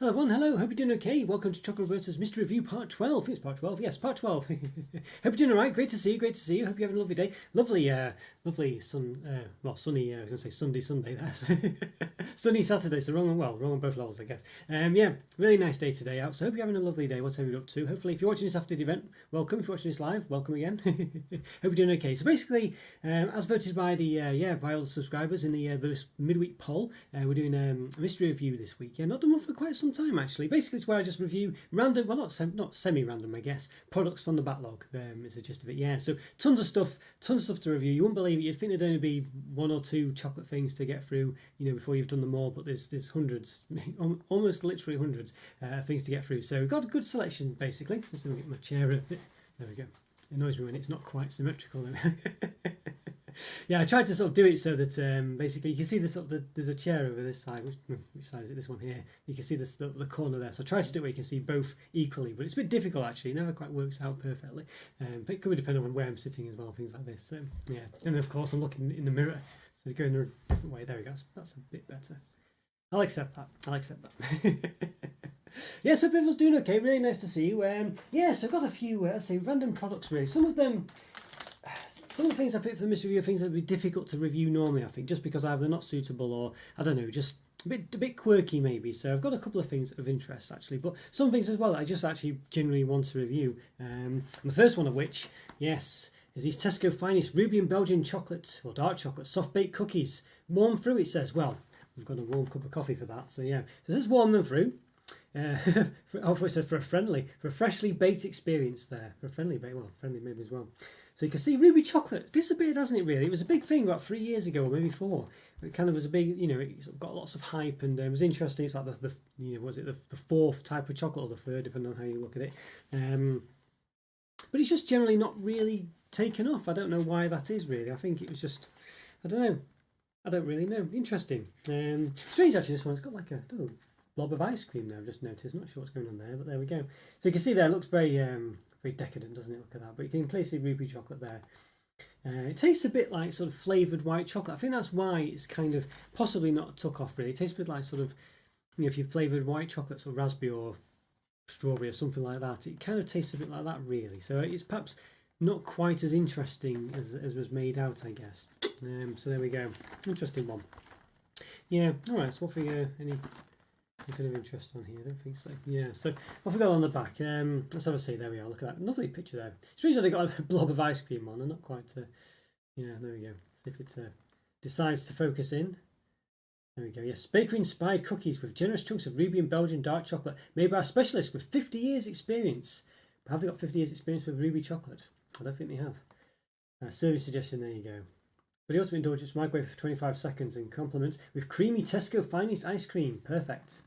Hello everyone, hello, hope you're doing okay. Welcome to Chocolo Roberto's Mystery Review Part 12. It's Part 12, yes, Part 12. Hope you're doing alright, great to see you, great to see you. Hope you're having a lovely day. Lovely sunny, I was going to say Sunday, that's sunny Saturday, so wrong on both levels, I guess. Yeah, really nice day today out, so hope you're having a lovely day, whatever you're up to. Hopefully, if you're watching this after the event, welcome. If you're watching this live, welcome again. Hope you're doing okay. So basically, as voted by by all the subscribers in the midweek poll, we're doing a mystery review this week. Yeah, not done one for quite some time actually. Basically, it's where I just review random, well, not semi-random, I guess, products from the backlog. Is the gist of it. Yeah, so tons of stuff to review. You wouldn't believe it. You'd think there'd only be one or two chocolate things to get through, before you've done them all. But there's hundreds, almost literally hundreds things to get through. So we've got a good selection basically. Let's get my chair a bit. There we go. It annoys me when it's not quite symmetrical. Yeah, I tried to sort of do it so that basically you can see there's a chair over this side. Which side is it? This one here. You can see the corner there. So I tried to do it where you can see both equally, but it's a bit difficult actually. It never quite works out perfectly. But it could depend on where I'm sitting as well, things like this. So yeah, and of course I'm looking in the mirror, so going a different way. There we go. That's a bit better. I'll accept that. Yeah, so everyone's doing okay. Really nice to see you. Yeah, so I've got a few, random products really. Some of the things I picked for the mystery review are things that would be difficult to review normally, I think, just because either they're not suitable or, I don't know, just a bit quirky maybe. So I've got a couple of things of interest actually, but some things as well that I just actually genuinely want to review. The first one of which, yes, is these Tesco Finest Ruby and Belgian chocolate, or dark chocolate, soft baked cookies. Warm through, it says. Well, I've got a warm cup of coffee for that, so yeah. So this is warm them through. It said for a freshly baked experience there. For a friendly maybe as well. So you can see ruby chocolate disappeared, hasn't it? Really, it was a big thing about 3 years ago, or maybe 4. It kind of was a big, it sort of got lots of hype, and it was interesting. It's like the fourth type of chocolate, or the third, depending on how you look at it. But it's just generally not really taken off. I don't know why that is really. I think it was just, I don't know. I don't really know. Interesting. Strange actually. This one's got like a blob of ice cream there. I've just noticed. I'm not sure what's going on there, but there we go. So you can see there. It looks very very decadent, doesn't it? Look at that. But you can clearly see ruby chocolate there. It tastes a bit like sort of flavoured white chocolate. I think that's why it's kind of possibly not took off really. It tastes a bit like sort of, if you flavoured white chocolate, or raspberry or strawberry or something like that. It kind of tastes a bit like that really. So it's perhaps not quite as interesting as was made out, I guess. So there we go. Interesting one. Yeah. All right. So what for anything of interest on here? I don't think so. Yeah, so what have we got on the back? Let's have a see. There we are. Look at that lovely picture there. Strange that they got a blob of ice cream on. They're not quite. Yeah, there we go. See if it decides to focus in. There we go. Yes, bakery inspired cookies with generous chunks of ruby and Belgian dark chocolate, made by a specialist with 50 years experience. But have they got 50 years experience with ruby chocolate? I don't think they have. Service suggestion. There you go. For the ultimate indulgence, microwave for 25 seconds and compliments with creamy Tesco Finest ice cream. Perfect.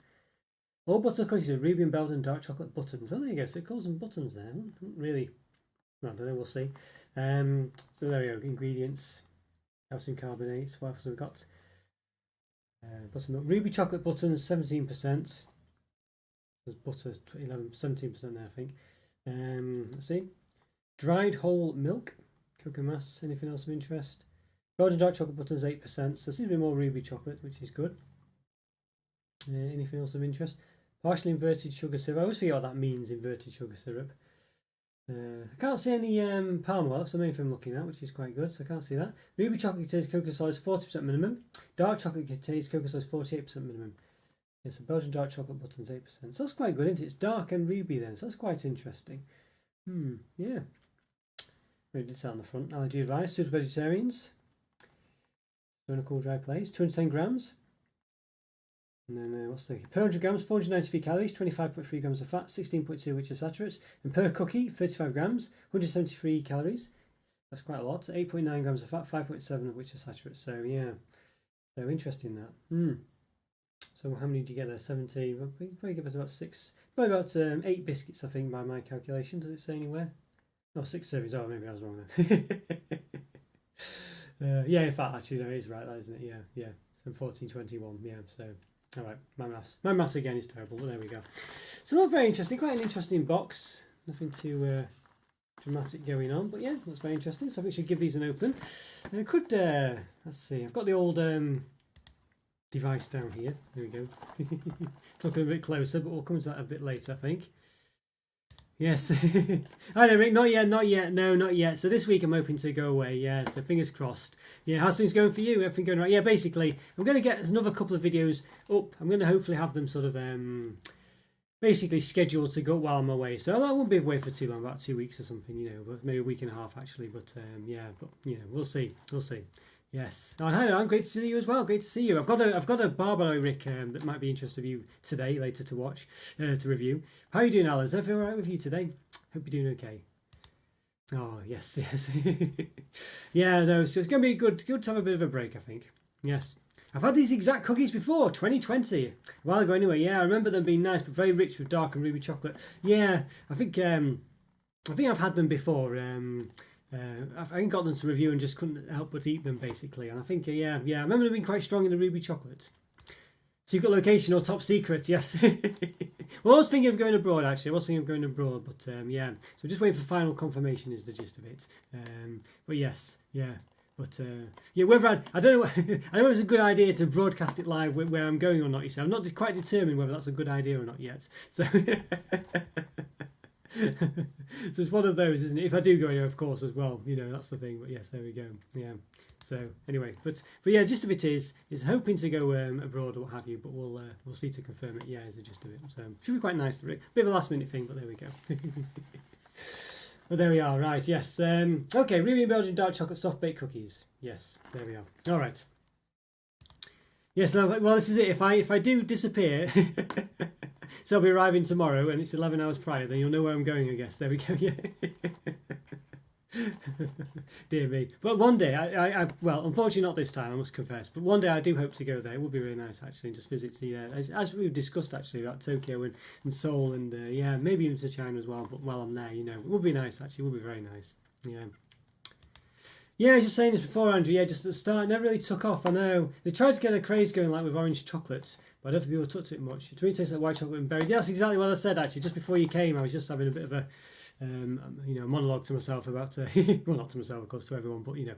All butter cookies with ruby and Belgian dark chocolate buttons. Oh, there you go. So it calls them buttons there. Really? I don't know. We'll see. So there we go. Ingredients: calcium carbonates. What else have we got? Buttermilk. Ruby chocolate buttons, 17%. There's butter, 17% there, I think. Let's see. Dried whole milk. Cocoa mass. Anything else of interest? Belgian dark chocolate buttons, 8%. So it seems to be more ruby chocolate, which is good. Anything else of interest? Partially inverted sugar syrup. I always forget what that means, inverted sugar syrup. I can't see any palm oil. That's the main thing I'm looking at, which is quite good. So I can't see that. Ruby chocolate contains cocoa solids 40% minimum. Dark chocolate contains cocoa solids 48% minimum. Yeah, so Belgian dark chocolate buttons 8%. So that's quite good, isn't it? It's dark and ruby then. So that's quite interesting. Yeah. Ready to on the front. Allergy advice. Suitable vegetarians. So in a cool dry place. 210 grams. And then what's the per 100 grams, 493 calories, 25.3 grams of fat, 16.2 which are saturates, and per cookie, 35 grams, 173 calories. That's quite a lot. 8.9 grams of fat, 5.7 of which are saturates. So yeah, so interesting that. So how many did you get there? 70. Well, you probably give us about 6, probably about 8 biscuits, I think, by my calculation. Does it say anywhere? Oh, 6 servings. Oh, maybe I was wrong then. Yeah, in fact, actually, no, it is right, that isn't it? Yeah. So 14.21. Yeah, so. All right, my maths again is terrible, but there we go. So not very interesting, quite an interesting box. Nothing too dramatic going on, but yeah, that's very interesting. So I think we should give these an open. And I could, let's see, I've got the old device down here. There we go. Looking a bit closer, but we'll come to that a bit later, I think. Yes. I know, Rick. Not yet. No, not yet. So this week I'm hoping to go away. Yeah. So fingers crossed. Yeah. How's things going for you? Everything going right? Yeah. Basically, I'm going to get another couple of videos up. I'm going to hopefully have them sort of basically scheduled to go while I'm away. So that won't be away for too long, about 2 weeks or something, you know, but maybe a week and a half actually. But yeah. But you know, we'll see. We'll see. Yes. Oh, hi, I'm great to see you as well. Great to see you. I've got a Barbaro Rick that might be interested of you today, later to watch, to review. How are you doing, Alice? Everything all right with you today? Hope you're doing okay. Oh yes, yes. Yeah, no. So it's going to be good to have a bit of a break, I think. Yes. I've had these exact cookies before, 2020, a while ago anyway. Yeah, I remember them being nice, but very rich with dark and ruby chocolate. Yeah, I think I've had them before. I got them to review and just couldn't help but eat them basically. And I think, yeah, I remember them being quite strong in the ruby chocolate. Secret location or top secret, yes. Well, I was thinking of going abroad actually. I was thinking of going abroad, but yeah. So just waiting for final confirmation is the gist of it. But yes, yeah. But yeah, whether I don't know. I don't know if it's a good idea to broadcast it live where I'm going or not. You see, I'm not quite determined whether that's a good idea or not yet. So. So it's one of those, isn't it? If I do go anywhere, of course, as well, you know, that's the thing. But yes, there we go. Yeah. So anyway, but yeah, gist of it is hoping to go abroad or what have you, but we'll see to confirm it. Yeah, is the gist of it. So should be quite nice. Bit of a last minute thing, but there we go. But there we are. Right. Yes. Okay. Ruby and Belgian dark chocolate soft baked cookies. Yes. There we are. All right. Yes. Well, this is it. If I do disappear. So I'll be arriving tomorrow, and it's 11 hours prior. Then you'll know where I'm going, I guess. There we go. Yeah. Dear me. But one day, I well, unfortunately not this time, I must confess. But one day I do hope to go there. It would be really nice actually, and just visit the as we've discussed actually about Tokyo and Seoul and yeah, maybe even to China as well. But while I'm there, you know, it would be nice actually. It would be very nice. Yeah. Yeah, I was just saying this before, Andrew. Yeah, just at the start, it never really took off. I know they tried to get a craze going like with orange chocolates. But I don't think people touched it much. To me, it tastes like white chocolate and berries. Yeah, that's exactly what I said, actually. Just before you came, I was just having a bit of a, you know, monologue to myself about, well, not to myself, of course, to everyone, but, you know,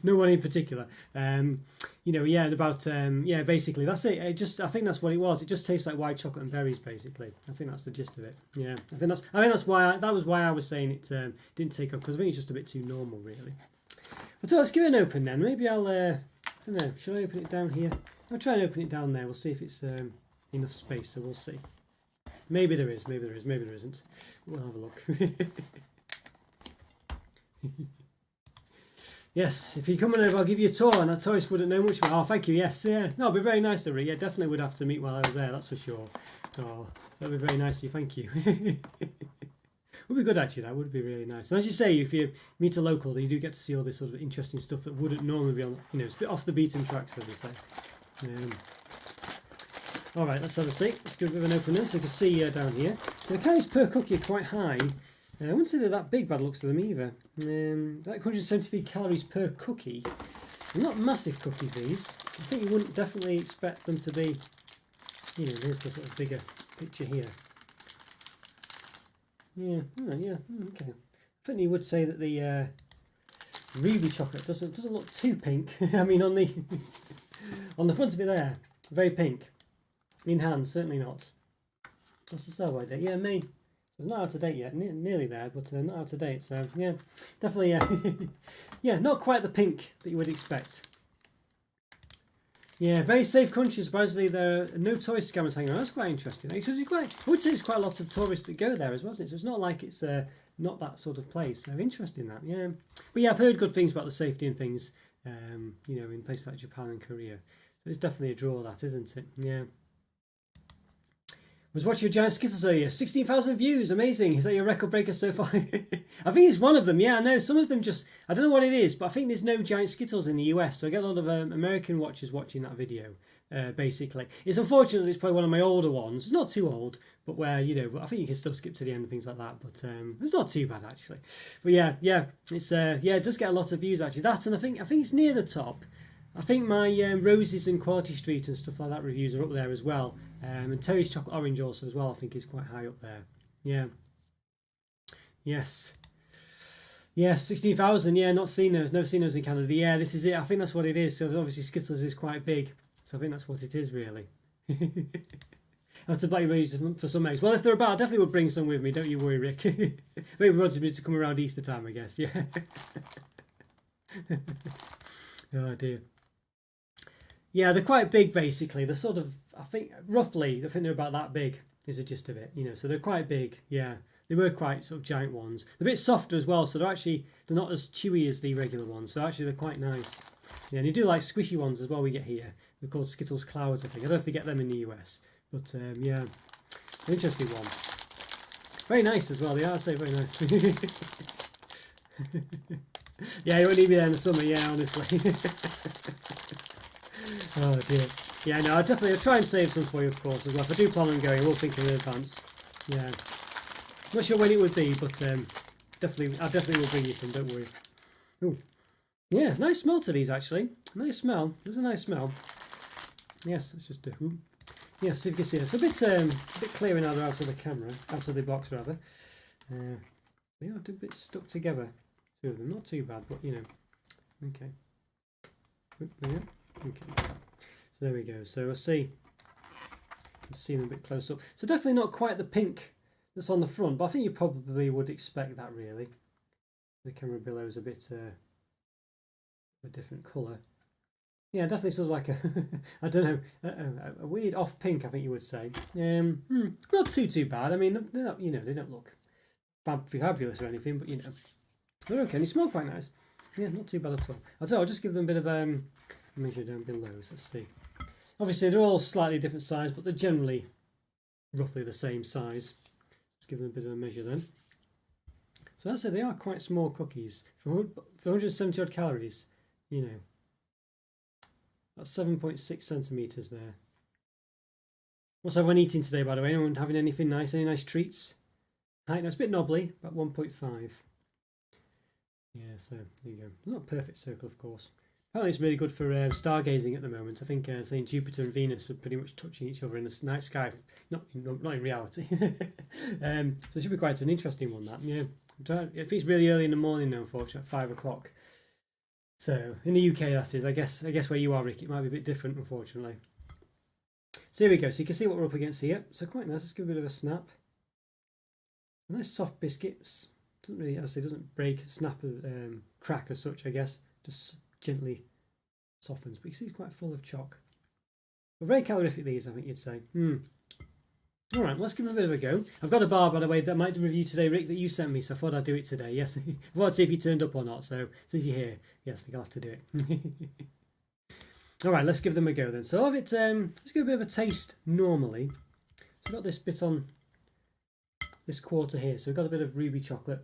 no one in particular. You know, yeah, about, yeah, basically, that's it. I think that's what it was. It just tastes like white chocolate and berries, basically. I think that's the gist of it. Yeah, I think that's why that was why I was saying it didn't take off, because I think it's just a bit too normal, really. But so let's give it an open then. Maybe I'll, I don't know, should I open it down here? I'll try and open it down there. We'll see if it's enough space, so we'll see. Maybe there is, maybe there is, maybe there isn't. We'll have a look. Yes, if you're coming over, I'll give you a tour, and a tourist wouldn't know much about. Oh, thank you, yes, yeah. No, it'd be very nice to read. Yeah, definitely would have to meet while I was there, that's for sure. Oh, that'd be very nice of you, thank you. Would be good actually, that would be really nice. And as you say, if you meet a local, then you do get to see all this sort of interesting stuff that wouldn't normally be on, you know, it's a bit off the beaten track, so to say. All right, let's have a see. Let's do a bit of an opener so you can see down here. So the calories per cookie are quite high. I wouldn't say they're that big by the looks of them either. Like 173 calories per cookie. They're not massive cookies, these. I think you wouldn't definitely expect them to be, you know, there's the sort of bigger picture here. Yeah, oh, yeah, okay. I think you would say that the ruby chocolate doesn't look too pink. I mean, on the on the front of it there, very pink. In hand, certainly not. What's the sell-by date? Yeah, May. So it's not out of date yet. Nearly there, but not out of date. So yeah, definitely. Yeah, not quite the pink that you would expect. Yeah, very safe country. Surprisingly, there are no tourist scammers hanging around. That's quite interesting. Because I would say it's quite a lot of tourists that go there as well, isn't it? So it's not like it's not that sort of place. So interesting that, yeah. But yeah, I've heard good things about the safety and things, you know, in places like Japan and Korea. So it's definitely a draw, that, isn't it? Yeah. Was watching your giant Skittles earlier. 16,000 views, amazing. Is that your record breaker so far? I think it's one of them. Yeah, I know. Some of them just, I don't know what it is, but I think there's no giant Skittles in the US. So I get a lot of American watchers watching that video, basically. It's unfortunate it's probably one of my older ones. It's not too old, but where, you know, I think you can still skip to the end and things like that. But it's not too bad, actually. But yeah, it's, yeah, it does get a lot of views, actually. That, and I think it's near the top. I think my Roses and Quality Street and stuff like that reviews are up there as well. And Terry's Chocolate Orange also as well, I think is quite high up there. Yeah. Yes. Yeah, 16,000. Yeah, not seen those. Never seen those in Canada. Yeah, this is it. I think that's what it is. So obviously Skittles is quite big. I think that's what it is really. I have to buy you for some eggs. Well, if they're about, I definitely would bring some with me. Don't you worry, Rick. Maybe wanted me to come around Easter time, I guess. Yeah. Oh dear. Yeah, they're quite big basically. They're sort of, I think they're about that big is the gist of it, you know. So they're quite big, yeah. They were quite sort of giant ones. They're a bit softer as well, so they're not as chewy as the regular ones. So actually they're quite nice. Yeah, and you do like squishy ones as well we get here. They're called Skittles Clouds, I think. I don't know if they get them in the US. But yeah, an interesting one. Very nice as well, they are, say, very nice. Yeah, you won't need me there in the summer, yeah, honestly. Oh dear. Yeah, no, I'll try and save some for you, of course, as well. If I do plan on going, I will think in advance. Yeah. Not sure when it would be, but I definitely will bring you some, don't worry. Ooh. Yeah, nice smell to these, actually. Nice smell. There's a nice smell. Yes, let's just do... Yes, so you can see it's a bit clearer now they're out of the camera, out of the box rather. They are a bit stuck together, two of them. Not too bad, but you know. Okay. There. Okay. So there we go. So I see. Let's see them a bit close up. So definitely not quite the pink that's on the front, but I think you probably would expect that really. The camera below is a bit a different colour. Yeah, definitely sort of like a, I don't know, a weird off pink, I think you would say. Not too bad. I mean, they're not, you know, they don't look fabulous or anything, but you know, they're okay. And they smell quite nice. Yeah, not too bad at all. I'll just give them a bit of measure down below. So let's see. Obviously, they're all slightly different size, but they're generally roughly the same size. Let's give them a bit of a measure then. So that's it. They are quite small cookies for 170 odd calories. You know. That's 7.6 centimetres there. What's everyone eating today, by the way? Anyone having anything nice? Any nice treats? Height, no, it's a bit knobbly, about 1.5. Yeah, so there you go. Not a perfect circle, of course. Apparently it's really good for stargazing at the moment. I think saying Jupiter and Venus are pretty much touching each other in the night sky. Not in reality. So it should be quite an interesting one, that. Yeah. If it's really early in the morning, though, unfortunately, at 5 o'clock. So in the UK, that is. I guess where you are, Rick, it might be a bit different, unfortunately. So here we go. So you can see what we're up against here. So quite nice. Let's give a bit of a snap. A nice soft biscuits. Doesn't really, as I say, doesn't break, snap, crack as such. I guess just gently softens. But you see, it's quite full of chalk. But very calorific, these, I think you'd say. All right, let's give them a bit of a go. I've got a bar, by the way, that I might review today, Rick, that you sent me, so I thought I'd do it today. Yes, I wanted to see if you turned up or not, so since you're here, yes, we're going to have to do it. All right, let's give them a go then. So I'll have it, let's give a bit of a taste normally. So we've got this bit on this quarter here, so we've got a bit of ruby chocolate,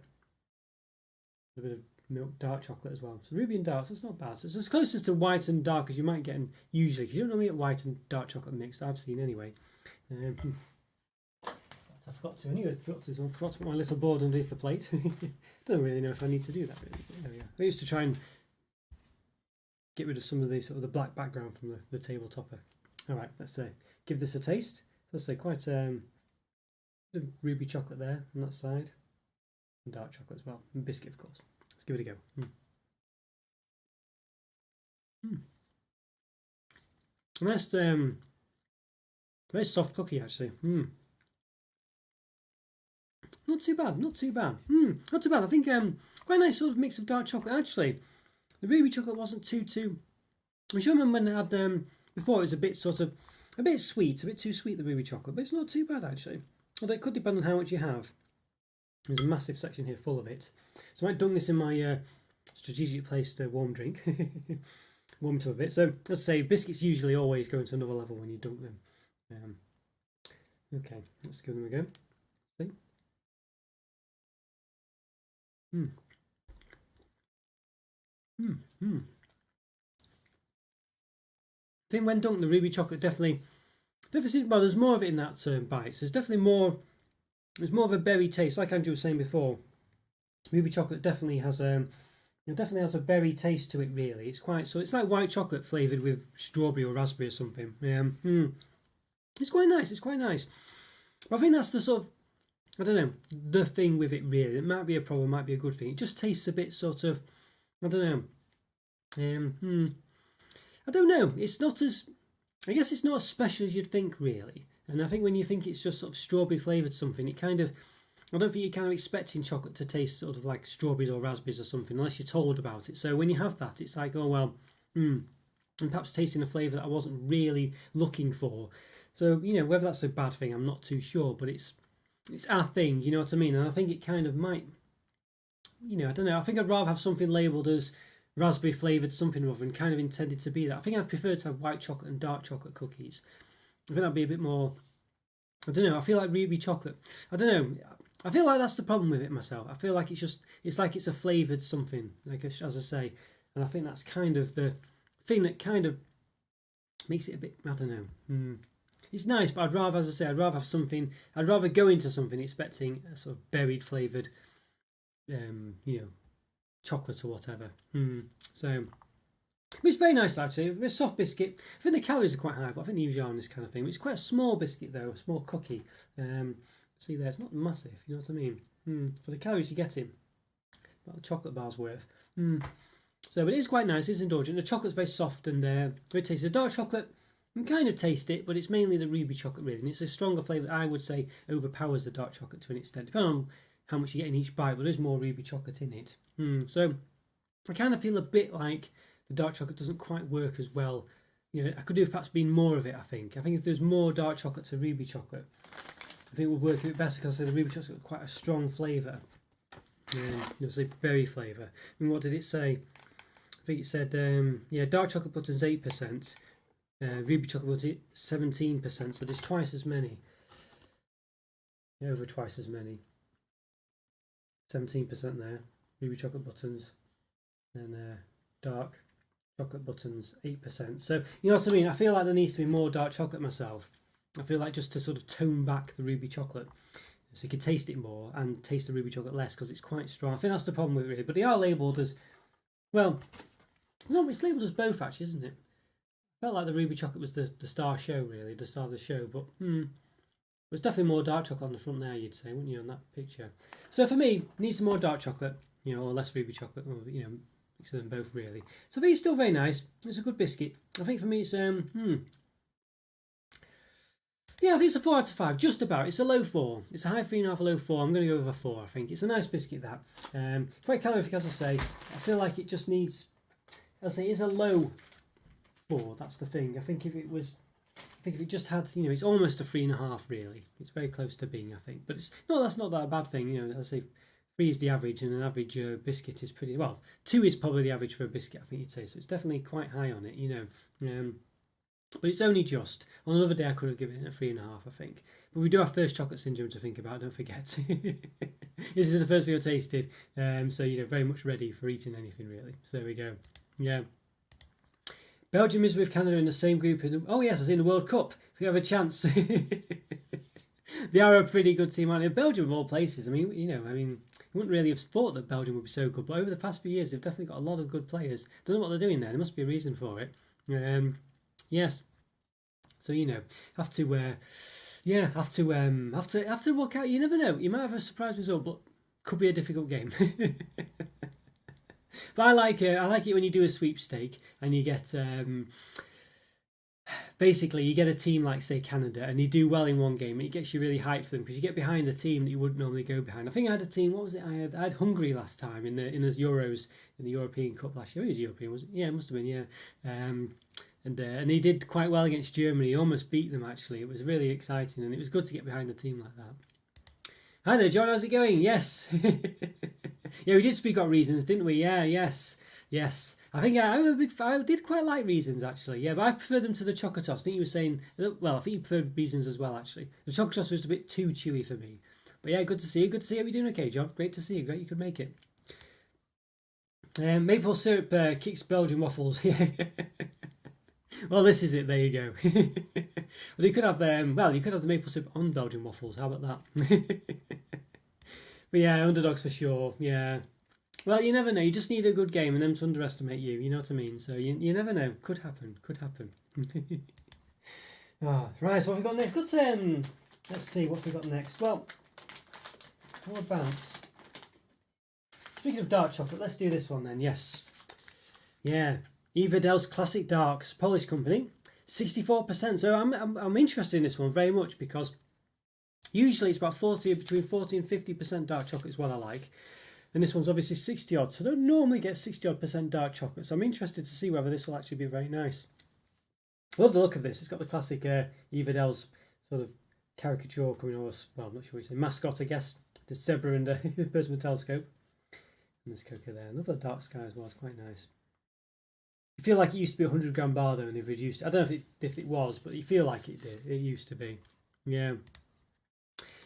a bit of milk dark chocolate as well. So ruby and dark, so it's not bad. So it's as close as to white and dark as you might get usually, because you don't normally get white and dark chocolate mixed, I've seen anyway. I forgot to put my little board underneath the plate. Don't really know if I need to do that really. But there we go. I used to try and get rid of some of the sort of the black background from the table topper. All right, let's give this a taste. Let's say quite the ruby chocolate there on that side, and dark chocolate as well, and biscuit of course. Let's give it a go. Nice, very soft cookie actually. Not too bad, not too bad. Not too bad. I think quite a nice sort of mix of dark chocolate. Actually, the ruby chocolate wasn't too. I sure remember when I had before. It was a bit sweet, a bit too sweet, the ruby chocolate, but it's not too bad actually. Although it could depend on how much you have. There's a massive section here full of it, so I might dunk this in my strategically placed warm drink, warm it up a bit. So let's say biscuits usually always go into another level when you dunk them. Okay, let's give them a go. See. I think when dunked, the ruby chocolate definitely well, there's more of it in that bite. So there's definitely more. There's more of a berry taste, like Andrew was saying before. Ruby chocolate definitely has a berry taste to it. Really, it's quite so. It's like white chocolate flavored with strawberry or raspberry or something. It's quite nice. It's quite nice. But I think that's the sort of, I don't know, the thing with it really. It might be a problem, might be a good thing. It just tastes a bit sort of, I don't know. I don't know. It's not as, I guess it's not as special as you'd think, really. And I think when you think it's just sort of strawberry flavoured something, it kind of, I don't think you're kind of expecting chocolate to taste sort of like strawberries or raspberries or something, unless you're told about it. So when you have that, it's like, oh well, and perhaps tasting a flavour that I wasn't really looking for. So, you know, whether that's a bad thing, I'm not too sure, but it's our thing, you know what I mean? And I think it kind of might, you know, I don't know, I think I'd rather have something labelled as raspberry flavoured something rather than kind of intended to be that. I think I'd prefer to have white chocolate and dark chocolate cookies. I think that'd be a bit more, I don't know, I feel like ruby chocolate, I don't know, I feel like that's the problem with it myself. I feel like it's like it's a flavoured something, like as I say, and I think that's kind of the thing that kind of makes it a bit, I don't know, It's nice, but I'd rather, as I say, I'd rather have something, I'd rather go into something expecting a sort of berried flavoured, you know, chocolate or whatever. So, it's very nice actually. It's a soft biscuit. I think the calories are quite high, but I think they usually are on this kind of thing. It's quite a small biscuit though, a small cookie. See there, it's not massive, you know what I mean? For the calories you're getting, about a chocolate bar's worth. So, but it is quite nice, it's indulgent. The chocolate's very soft and very tasty. The dark chocolate, you can kind of taste it, but it's mainly the ruby chocolate really. And it's a stronger flavour that I would say overpowers the dark chocolate to an extent, depending on how much you get in each bite, but there's more ruby chocolate in it. So I kind of feel a bit like the dark chocolate doesn't quite work as well. You know, I could do perhaps been more of it, I think. I think if there's more dark chocolate to ruby chocolate, I think it would work a bit better because the ruby chocolate's got quite a strong flavour. You'll say berry flavour. And what did it say? I think it said, dark chocolate buttons 8%, ruby chocolate buttons 17%, so there's twice as many. Over twice as many. 17% there, ruby chocolate buttons, and dark chocolate buttons 8%. So you know what I mean. I feel like there needs to be more dark chocolate myself. I feel like just to sort of tone back the ruby chocolate, so you can taste it more and taste the ruby chocolate less because it's quite strong. I think that's the problem with it really. But they are labelled as, well, no, it's labelled as both actually, isn't it? I felt like the ruby chocolate was the star show really, the star of the show, but there's definitely more dark chocolate on the front there, you'd say, wouldn't you, on that picture? So for me, needs some more dark chocolate, you know, or less ruby chocolate, or, you know, mix them both really. So it's still very nice. It's a good biscuit. I think for me it's yeah, I think it's a 4 out of 5, just about. It's a low 4. It's a high 3.5, a low 4. I'm going to go with a 4, I think. It's a nice biscuit, that. Quite calorific, as I say. I feel like it just needs, as I say, it's a low 4. That's the thing. I think if it just had, you know, it's almost a 3.5, really. It's very close to being, I think. But it's no, that's not that a bad thing. You know, as I say, 3 is the average, and an average biscuit is pretty, well, 2 is probably the average for a biscuit, I think you'd say. So it's definitely quite high on it, you know. But it's only just. On another day I could have given it a 3.5, I think. But we do have thirst chocolate syndrome to think about, don't forget. This is the first thing I tasted. So, you know, very much ready for eating anything, really. So there we go. Yeah. Belgium is with Canada in the same group. Oh, yes, it's in the World Cup. If you have a chance. They are a pretty good team, aren't they? Belgium, of all places. I mean, you wouldn't really have thought that Belgium would be so good. But over the past few years, they've definitely got a lot of good players. Don't know what they're doing there. There must be a reason for it. Yes. So, you know, have to work out. You never know. You might have a surprise result, but could be a difficult game. But I like it when you do a sweepstake and you get basically you get a team like, say, Canada, and you do well in one game, and it gets you really hyped for them because you get behind a team that you wouldn't normally go behind. I think I had a team. What was it? I had Hungary last time in the Euros, in the European Cup last year. It was European, was it? Yeah, it must have been. Yeah. And he did quite well against Germany. He almost beat them, actually. It was really exciting, and it was good to get behind a team like that. Hi there, John. How's it going? Yes. Yeah, we did speak about reasons, didn't we? Yeah, yes. I think I did quite like reasons, actually. Yeah, but I prefer them to the Chocotos. I think you were saying, well, I think you preferred reasons as well, actually. The Chocotos was a bit too chewy for me. But yeah, good to see you. Good to see you. How are you doing okay, John? Great to see you. Great you could make it. Maple syrup kicks Belgian waffles. Yeah. Well, this is it. There you go. Well, you could have the maple syrup on Belgian waffles. How about that? But yeah, underdogs for sure. Yeah. Well, you never know. You just need a good game and them to underestimate you. You know what I mean? So you never know. Could happen. Right. So what have we got next? Let's see what we got next. Well, what about? Speaking of dark chocolate, let's do this one then. Yes. Yeah. Evadel's Classic Darks, Polish company, 64%. So I'm interested in this one very much because usually it's about between 40 and 50% dark chocolate is what I like. And this one's obviously 60 odd. So I don't normally get 60 odd % dark chocolate. So I'm interested to see whether this will actually be very nice. I love the look of this. It's got the classic Evadell's sort of caricature coming over. Well, I'm not sure what you say. Mascot, I guess. The zebra and the person with a telescope. And this cocoa there. I love the dark sky as well. It's quite nice. You feel like it used to be a 100-gram bar though, and they've reduced it. I don't know if it was, but you feel like it did. It used to be. Yeah.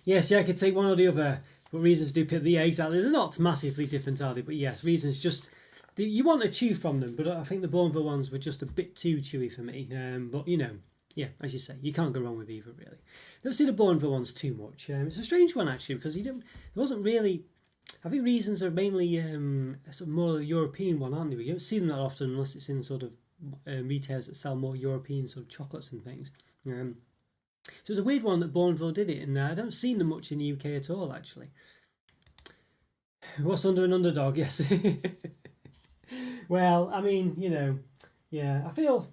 Yes, yeah, I could take one or the other, but reasons do pick the exactly. They're not massively different, are they? But yes, reasons just you want to chew from them, but I think the Bourneville ones were just a bit too chewy for me. But you know, yeah, as you say, you can't go wrong with either really. Don't see the Bourneville ones too much. It's a strange one actually because there wasn't really. I think reasons are mainly sort of more European one, aren't they? You don't see them that often unless it's in sort of retailers that sell more European sort of chocolates and things. So it's a weird one that Bourneville did it, and I don't see them much in the UK at all, actually. What's under an underdog? Yes. Well, I mean, you know, yeah, I feel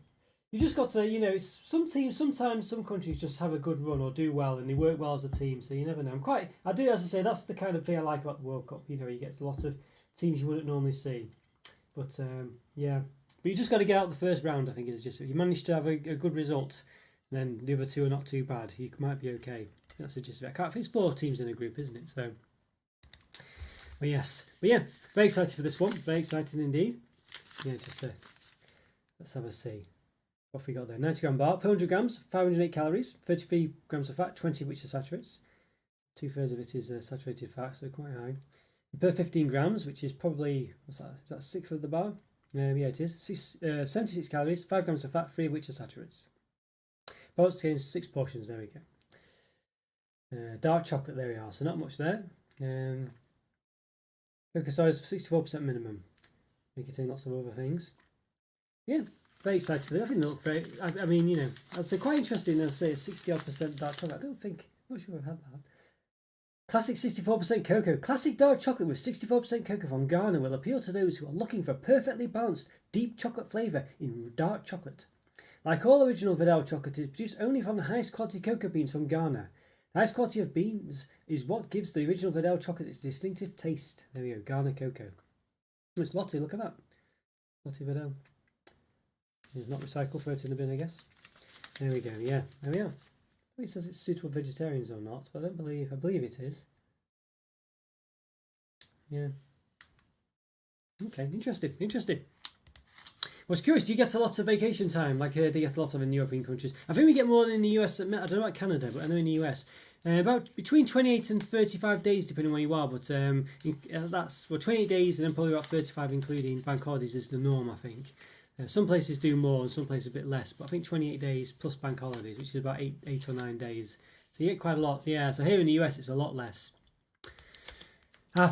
you just got to, you know, some teams, sometimes some countries just have a good run or do well, and they work well as a team, so you never know. I do, as I say, that's the kind of thing I like about the World Cup. You know, you get a lot of teams you wouldn't normally see. But, yeah. But you just got to get out the first round, I think, is just if you manage to have a good result, then the other two are not too bad. You might be okay. That's the gist of it. I think it's 4 teams in a group, isn't it? So, but yes. But yeah, very excited for this one. Very excited indeed. Yeah, just let's have a see. What have we got there? 90-gram bar, 100 grams, 508 calories, 33 grams of fat, 20 of which are saturates. 2/3 of it is saturated fat, so quite high. Per 15 grams, which is probably, what's that? Is that 1/6 of the bar? Yeah, it is. 76 calories, 5 grams of fat, 3 of which are saturates. Balance against 6 portions, there we go. Dark chocolate, there we are, so not much there. Cocoa size 64% minimum. We contain lots of other things. Yeah, very excited for this. I think they look very, I mean, you know, I'd say quite interesting. I'd say 60-odd% dark chocolate. I'm not sure I've had that. Classic 64% cocoa. Classic dark chocolate with 64% cocoa from Ghana will appeal to those who are looking for perfectly balanced, deep chocolate flavour in dark chocolate. Like all original Vidal chocolate, it is produced only from the highest quality cocoa beans from Ghana. The highest quality of beans is what gives the original Vidal chocolate its distinctive taste. There we go, Ghana cocoa. It's Lottie, look at that. Lottie Vidal. It's not recycled, throw it in the bin, I guess. There we go, yeah, there we are. It says it's suitable for vegetarians or not, but I believe it is. Yeah. Okay, interesting. Well, it's curious, do you get a lot of vacation time like they get a lot of in European countries? I think we get more than in the US. I don't know about Canada, but I know in the US. About between 28 and 35 days, depending where you are. But that's 28 days and then probably about 35, including bank holidays, is the norm, I think. Some places do more and some places a bit less. But I think 28 days plus bank holidays, which is about 8 or 9 days. So you get quite a lot. Yeah, so here in the US, it's a lot less.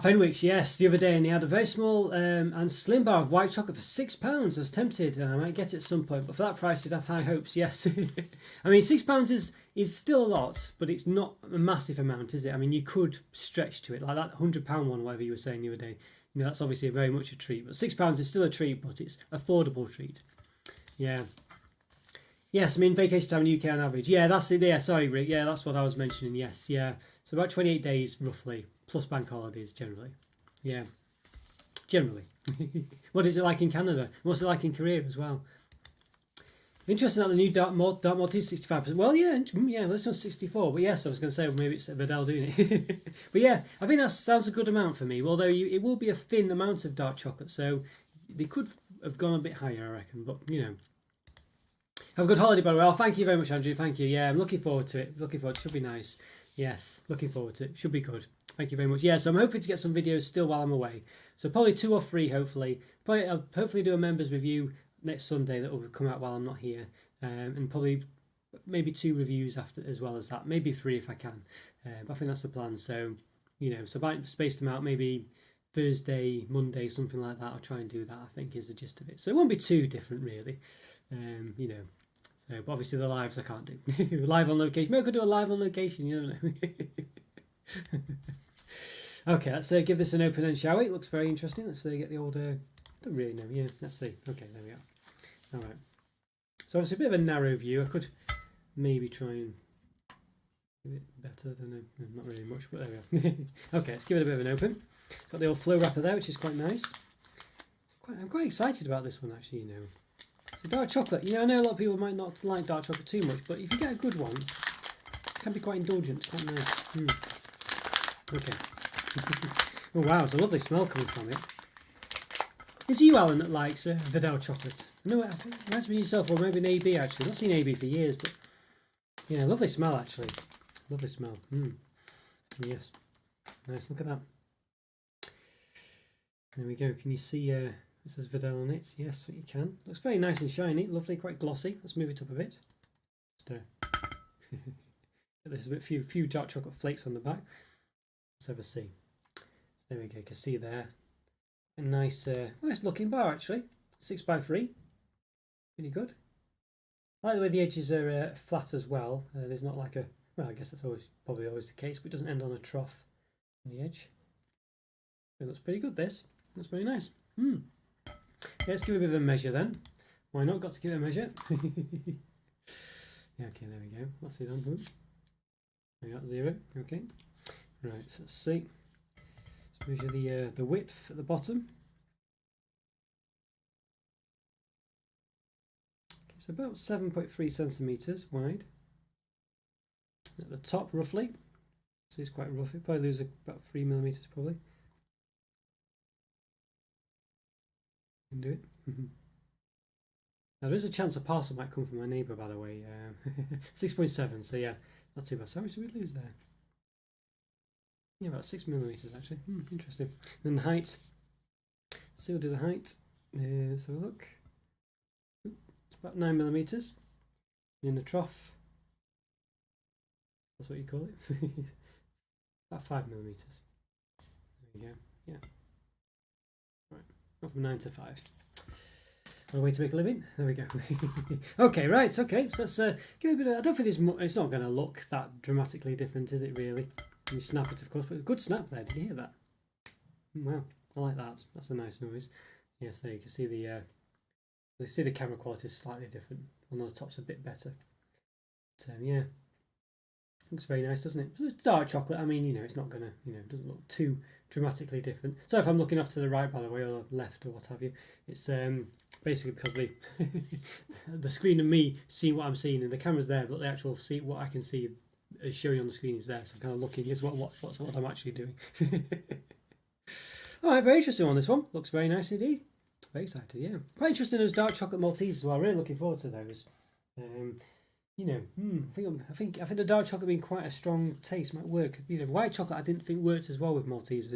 Fenwick's, yes, the other day, and they had a very small and slim bar of white chocolate for £6. I was tempted, and I might get it at some point, but for that price, I'd have high hopes, yes. I mean, £6 is still a lot, but it's not a massive amount, is it? I mean, you could stretch to it, like that £100 one, whatever you were saying the other day. You know, that's obviously very much a treat, but £6 is still a treat, but it's affordable treat. Yeah. Yes, I mean, vacation time in the UK on average. Yeah, that's it. Yeah, sorry, Rick. Yeah, that's what I was mentioning. Yes, yeah. So about 28 days, roughly, plus bank holidays, generally. Yeah, generally. What is it like in Canada? What's it like in Korea as well? Interesting that the new Dark Maltese 65%. Well, yeah, this one's 64. But yes, I was going to say, well, maybe it's Vidal doing it. But yeah, I think that sounds a good amount for me. Although it will be a thin amount of dark chocolate, so they could have gone a bit higher, I reckon. But, you know. Have a good holiday, by the way. Oh, thank you very much, Andrew. Thank you. Yeah, I'm looking forward to it. Should be nice. Yes, looking forward to it. Should be good. Thank you very much. Yeah, so I'm hoping to get some videos still while I'm away. So probably 2 or 3, hopefully. I'll hopefully do a members review next Sunday that will come out while I'm not here. And probably maybe 2 reviews after as well as that. Maybe 3 if I can. But I think that's the plan. So, you know, so I might space them out maybe Thursday, Monday, something like that. I'll try and do that, I think, is the gist of it. So it won't be too different, really. You know. So, but obviously the lives I can't do. Live on location. Maybe I could do a live on location, you don't know. Okay, let's give this an open end, shall we? It looks very interesting. Let's get the old... don't really know. Yeah, let's see. Okay, there we are. All right. So obviously a bit of a narrow view. I could maybe try and give it better. I don't know. No, not really much, but there we go. Okay, let's give it a bit of an open. Got the old flow wrapper there, which is quite nice. I'm quite excited about this one actually, you know. It's a dark chocolate. You know, I know a lot of people might not like dark chocolate too much, but if you get a good one, it can be quite indulgent, quite nice. Okay. Oh wow, there's a lovely smell coming from it. Is it you, Alan, that likes Vidal chocolate? I know, I think it reminds me of yourself, or maybe an AB actually. I've not seen AB for years, but yeah, lovely smell actually. Lovely smell. Yes. Nice, look at that. There we go. Can you see this has Vidal on it? Yes, you can. Looks very nice and shiny. Lovely, quite glossy. Let's move it up a bit. Just, there's a bit few dark chocolate flakes on the back. Let's have a see. There we go. You can see there. A nice looking bar actually. 6x3. Really good. I like the way the edges are flat as well. There's not like a, well, I guess that's probably always the case, but it doesn't end on a trough on the edge. It looks pretty good, this. Looks very nice. Yeah, let's give it a bit of a measure then. Why not? Got to give it a measure. Yeah, okay, there we go. What's it on? We got 0. Okay. Right, so let's see. Let's measure the width at the bottom. Okay, it's about 7.3 centimeters wide. At the top, roughly. So it's quite rough. It probably lose about 3 millimeters, probably. Can do it. Now there is a chance a parcel might come from my neighbour, by the way. 6.7, so yeah, not too bad. So how much did we lose there? Yeah, about 6 millimeters actually. Interesting. And then the height. Let's see, we'll do the height. Let's have a look. About 9 millimeters. In the trough. That's what you call it. About 5 millimeters. There we go. Yeah. Right. Not from 9 to 5. What a way to make a living. There we go. Okay, right. Okay, so let's give it a bit of, I don't think it's not going to look that dramatically different, is it really? You snap it, of course, but a good snap there. Did you hear that? Wow, I like that. That's a nice noise. Yeah, so you can see the camera quality is slightly different. On the top's a bit better. But, yeah, looks very nice, doesn't it? It's dark chocolate. I mean, you know, it's not gonna, you know, it doesn't look too dramatically different. So if I'm looking off to the right, by the way, or left, or what have you, it's basically because the screen and me seeing what I'm seeing, and the camera's there, but the actual what I can see is showing on the screen is there. So I'm kind of looking is what I'm actually doing. All right, very interesting on this one. Looks very nice indeed. Very excited, yeah. Quite interesting those dark chocolate Maltesers as well. Really looking forward to those. You know, I think the dark chocolate being quite a strong taste might work. You know, white chocolate I didn't think worked as well with Maltesers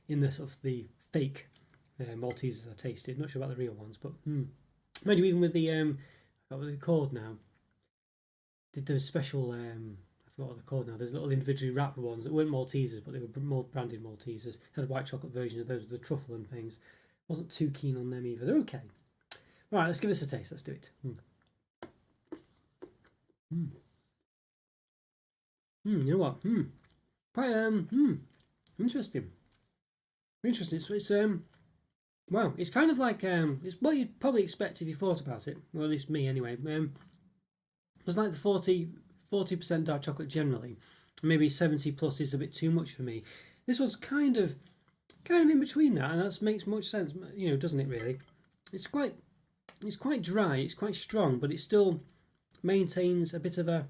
in the sort of the fake Maltesers I tasted. Not sure about the real ones, but mind you, even with the I forgot what they're called now. Did those special I forgot what they're called now. There's little individually wrapped ones that weren't Maltesers, but they were more branded Maltesers. Had a white chocolate version of those with the truffle and things. Wasn't too keen on them either. They're okay. Right, let's give this a taste. Let's do it. You know what? Quite interesting. Interesting. So it's well, it's kind of like it's what you'd probably expect if you thought about it. Well, at least me anyway. It's like the 40% dark chocolate generally. Maybe 70 plus is a bit too much for me. This one's kind of in between that, and that makes much sense. You know, doesn't it? Really, it's quite dry. It's quite strong, but it still maintains a bit of a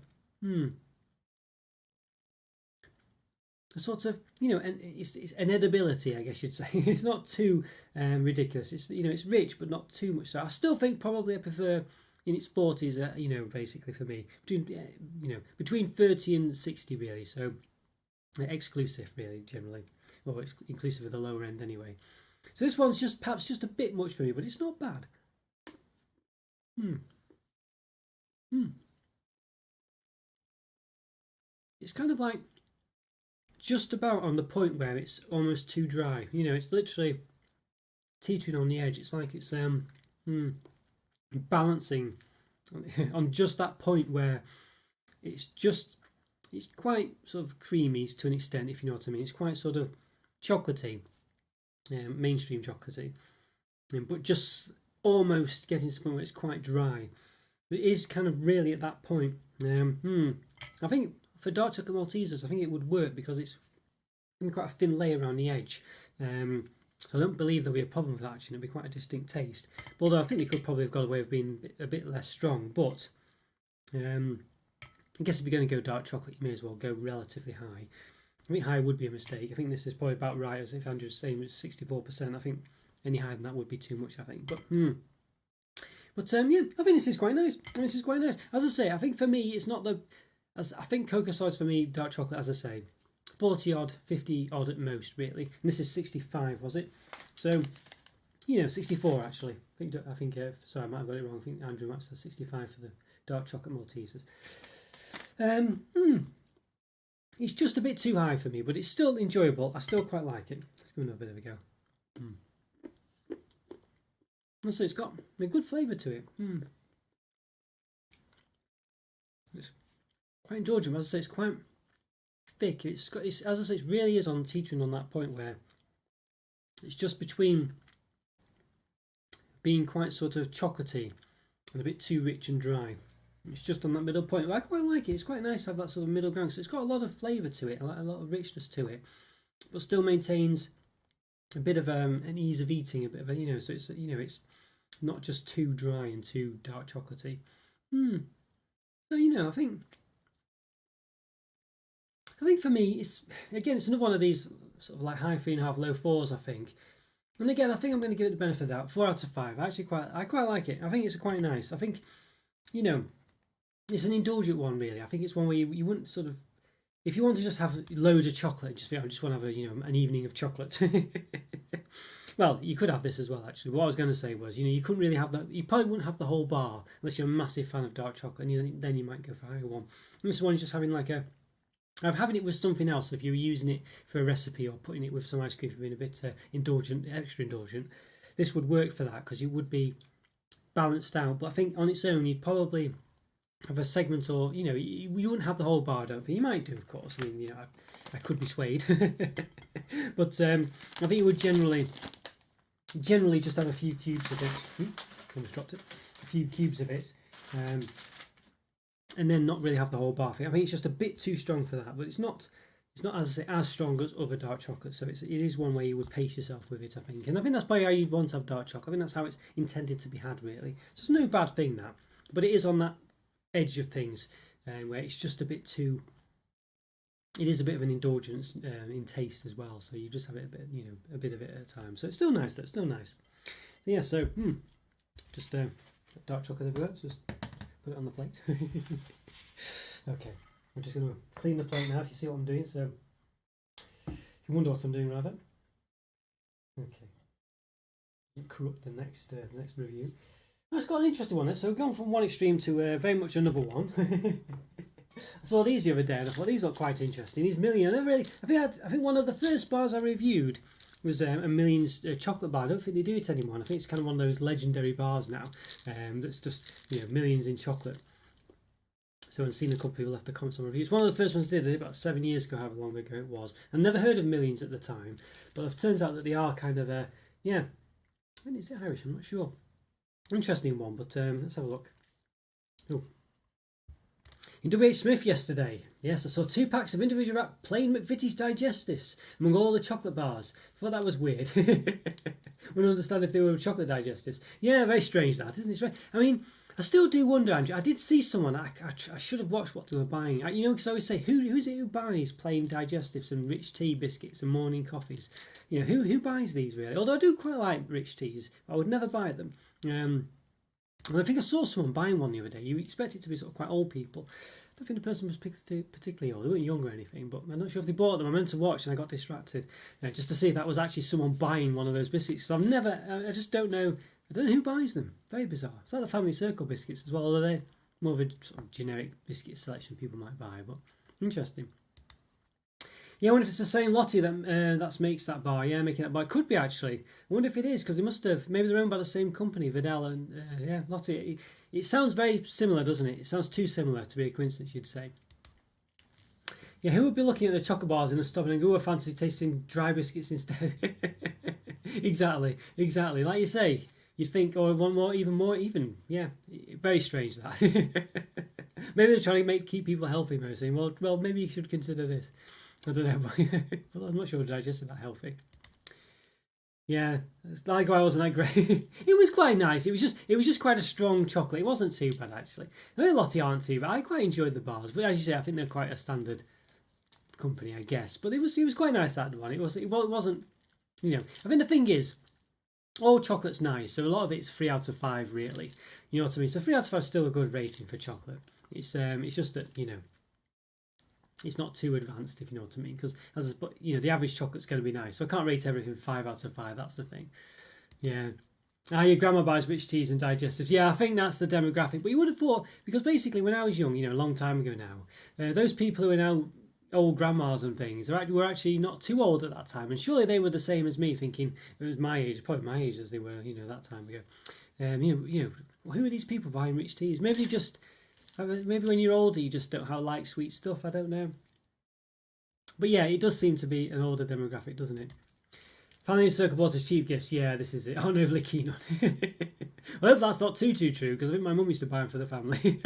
sort of, you know, and it's an edibility, I guess you'd say. It's not too ridiculous. It's, you know, it's rich, but not too much. So I still think probably I prefer in its 40s. You know, basically for me between 30 and 60 really. So exclusive really generally, or it's inclusive of the lower end anyway. So this one's perhaps just a bit much for me, but it's not bad. It's kind of like just about on the point where it's almost too dry. You know, it's literally teetering on the edge. It's like it's balancing on just that point where it's quite sort of creamy to an extent, if you know what I mean. It's quite sort of chocolatey, mainstream chocolatey, but just almost getting to the point where it's quite dry. It is kind of really at that point. I think for dark chocolate Maltesers, I think it would work because it's quite a thin layer around the edge. So I don't believe there'll be a problem with that. Actually, it'll be quite a distinct taste. But although I think they could probably have got away with being a bit less strong. But I guess if you're going to go dark chocolate, you may as well go relatively high. I think high would be a mistake. I think this is probably about right. As if Andrew's saying it's 64%. I think any higher than that would be too much. I think, but yeah, I think this is quite nice. This is quite nice. As I say, I think for me, it's not the. I think Cocoa Soy's for me dark chocolate. As I say, 40 odd, 50 odd at most, really. And this is 65, was it? So, 64 actually. I think. Sorry, I might have got it wrong. I think Andrew might have 65 for the dark chocolate Maltesers. It's just a bit too high for me, but it's still enjoyable. I still quite like it. Let's give it a bit of a go. So it's got a good flavour to it. It's quite indulgent. As I say, it's quite thick. It's as I say, it really is teetering on that point where it's just between being quite sort of chocolatey and a bit too rich and dry. It's just on that middle point. But I quite like it. It's quite nice to have that sort of middle ground. So it's got a lot of flavour to it, a lot of richness to it, but still maintains a bit of an ease of eating, a bit of a So it's it's not just too dry and too dark chocolatey. So I think for me, it's another one of these sort of like high 3.5, low 4s. I think, and again, I think I'm going to give it the benefit of the doubt. 4 out of 5. I quite like it. I think it's quite nice. I think it's an indulgent one, really. I think it's one where you wouldn't sort of, if you want to just have loads of chocolate, I just want to have an evening of chocolate. Well, you could have this as well, actually. What I was going to say was, you couldn't really have that. You probably wouldn't have the whole bar unless you're a massive fan of dark chocolate, and then you might go for a higher one. And this one is just having having it with something else. If you were using it for a recipe or putting it with some ice cream for being a bit indulgent, extra indulgent, this would work for that because it would be balanced out. But I think on its own, you'd probably have a segment, or you wouldn't have the whole bar. I don't think you might do, of course. I mean, I could be swayed, but I think you would generally just have a few cubes of it. Almost dropped it. A few cubes of it, and then not really have the whole bar. I think it's just a bit too strong for that, but it's not as I say as strong as other dark chocolate. So it is one way you would pace yourself with it, I think, and I think that's probably how you'd want to have dark chocolate. I think that's how it's intended to be had, really. So it's no bad thing that, but it is on that edge of things where it's just a bit too. It is a bit of an indulgence in taste as well, so you just have it a bit of it at a time. So it's still nice, though. It's still nice. So yeah, just dark chocolate everywhere. So just put it on the plate. Okay, I'm just going to clean the plate now. If you see what I'm doing, so if you wonder what I'm doing, rather. Okay, corrupt the next review. It's got an interesting one. So we've gone from one extreme to very much another one. I saw these the other day and I thought these look quite interesting. These Millions, I think one of the first bars I reviewed was a Millions chocolate bar. I don't think they do it anymore. I think it's kind of one of those legendary bars now. That's just Millions in chocolate. So I've seen a couple of people left the comments on reviews. One of the first ones I did about 7 years ago, however long ago it was. I never heard of Millions at the time, but it turns out that they are kind of I mean, is it Irish? I'm not sure. Interesting one, but let's have a look. Oh. In W.H. Smith yesterday, yes, I saw 2 packs of individual wrapped plain McVitie's digestives among all the chocolate bars. I thought that was weird. Wouldn't understand if they were chocolate digestives. Yeah, very strange that, isn't it? Strange? I mean, I still do wonder, Andrew. I did see someone, I should have watched what they were buying. Because I always say, who is it who buys plain digestives and rich tea biscuits and morning coffees? Who buys these really? Although I do quite like rich teas, I would never buy them. And I think I saw someone buying one the other day. You expect it to be sort of quite old people. I don't think the person was particularly old. They weren't young or anything, but I'm not sure if they bought them. I meant to watch and I got distracted just to see if that was actually someone buying one of those biscuits. So I just don't know. I don't know who buys them. Very bizarre. It's like the Family Circle biscuits as well, although they're more of a sort of generic biscuit selection people might buy, but interesting. Yeah, I wonder if it's the same Lottie that makes that bar. Yeah, making that bar. It could be, actually. I wonder if it is, because they must have. Maybe they're owned by the same company, Vidal and Lottie. It sounds very similar, doesn't it? It sounds too similar to be a coincidence, you'd say. Yeah, who would be looking at the chocolate bars in a stop and go, fancy tasting dry biscuits instead? Exactly. Like you say, you'd think, oh, one more, even more, even. Yeah, very strange that. Maybe they're trying to keep people healthy. Maybe saying, well, maybe you should consider this. I don't know, but I'm not sure digesting that healthy. Yeah, likewise wasn't that great. It was quite nice. It was just quite a strong chocolate. It wasn't too bad actually. I know Lottie aren't too bad. I quite enjoyed the bars, but as you say, I think they're quite a standard company, I guess. But it was quite nice, that one. It wasn't, you know. I think the thing is, all chocolate's nice, so a lot of it's 3 out of 5 really. You know what I mean? So 3 out of 5 is still a good rating for chocolate. It's just that, you know, it's not too advanced, if you know what I mean, because you know, the average chocolate's going to be nice, so I can't rate everything 5 out of 5. That's the thing. Yeah. Your grandma buys rich teas and digestives. Yeah, I think that's the demographic. But you would have thought, because basically when I was young, you know, a long time ago now, those people who are now old grandmas and things were actually not too old at that time, and surely they were the same as me, thinking it was my age, probably my age as they were, you know, that time ago. You know, who are these people buying rich teas? Maybe when you're older, you just don't like sweet stuff. I don't know. But yeah, it does seem to be an older demographic, doesn't it? Family circle bought us cheap gifts. Yeah, this is it. I'm overly keen on it. I hope that's not too true, because I think my mum used to buy them for the family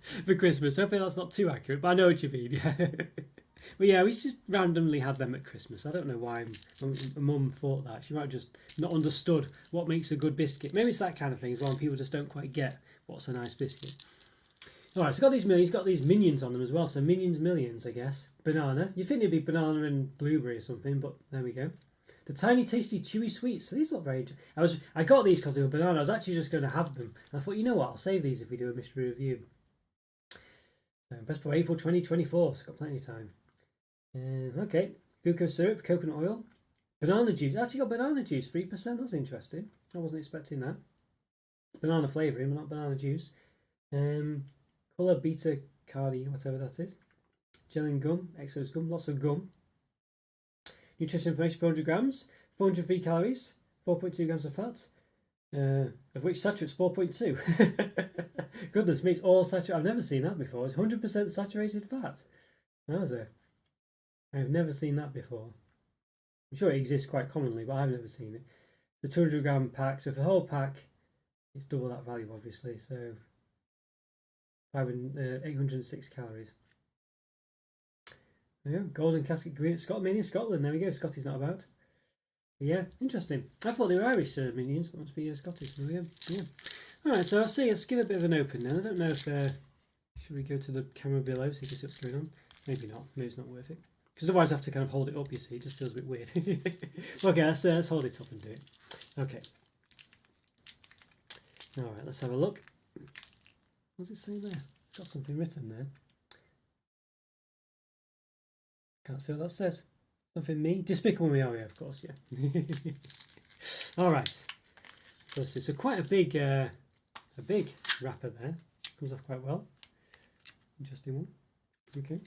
for Christmas. Hopefully that's not too accurate, but I know what you mean. Yeah. But yeah, we just randomly had them at Christmas. I don't know why mum thought that. She might have just not understood what makes a good biscuit. Maybe it's that kind of thing as well, and people just don't quite get what's a nice biscuit. Alright, so he's got these minions on them as well, so Minions Millions, I guess. Banana. You'd think it'd be banana and blueberry or something, but there we go. The tiny, tasty, chewy sweets. So these look very... I got these because they were banana. I was actually just going to have them. And I thought, you know what, I'll save these if we do a mystery review. Best for April 2024, so got plenty of time. Okay, glucose syrup, coconut oil, banana juice. Actually got banana juice, 3%. That's interesting. I wasn't expecting that. Banana flavouring, but not banana juice. Colour beta cardi, whatever that is. Gel and gum, Exos gum, lots of gum. Nutrition information: 400 grams, 403 calories, 4.2 grams of fat, of which saturate's 4.2. Goodness me, it's all saturated. I've never seen that before. It's 100% saturated fat. I've never seen that before. I'm sure it exists quite commonly, but I've never seen it. The 200 gram pack, so for the whole pack, it's double that value, obviously. So 806 calories. There you go. Golden casket green. Made in Scotland. There we go. Scotty's not about. Yeah, interesting. I thought they were Irish minions, but must be Scottish. There we go. Yeah. Alright, so let's give it a bit of an open then. I don't know if should we go to the camera below so you can see what's going on? Maybe not. Maybe it's not worth it. Because otherwise I have to kind of hold it up, you see. It just feels a bit weird. Okay, let's hold it up and do it. Okay. Alright, let's have a look. What's it say there? It's got something written there. Can't see what that says. Something me? Despicable Me, are we? Of course, yeah. Alright. So quite a big wrapper there. Comes off quite well. Interesting one. Okay.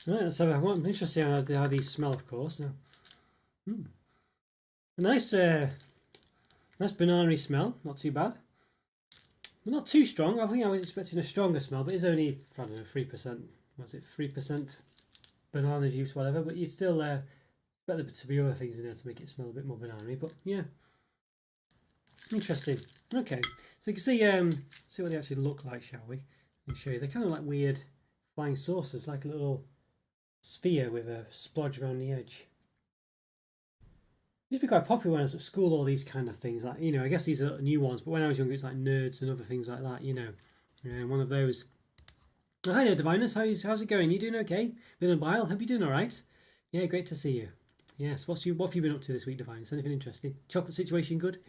Right, let's have a one. Interesting how these smell, of course. Now, a nice banana-y smell. Not too bad. But not too strong. I think I was expecting a stronger smell, but it's only, I don't know, 3%. What's it? 3% banana juice, whatever. But you still better to be other things in there to make it smell a bit more banana-y. But yeah, interesting. Okay, so you can see what they actually look like, shall we? Let me show you. They're kind of like weird flying saucers, like a little sphere with a splodge around the edge. It used to be quite popular when I was at school, all these kind of things. Like, you know, I guess these are new ones, but when I was younger, it's like Nerds and other things like that, you know. One of those. Oh, hi there, Divinus. How's it going? You doing okay? Been a while. Hope you're doing all right. Yeah, great to see you. Yes, what have you been up to this week, Divinus? Anything interesting? Chocolate situation good?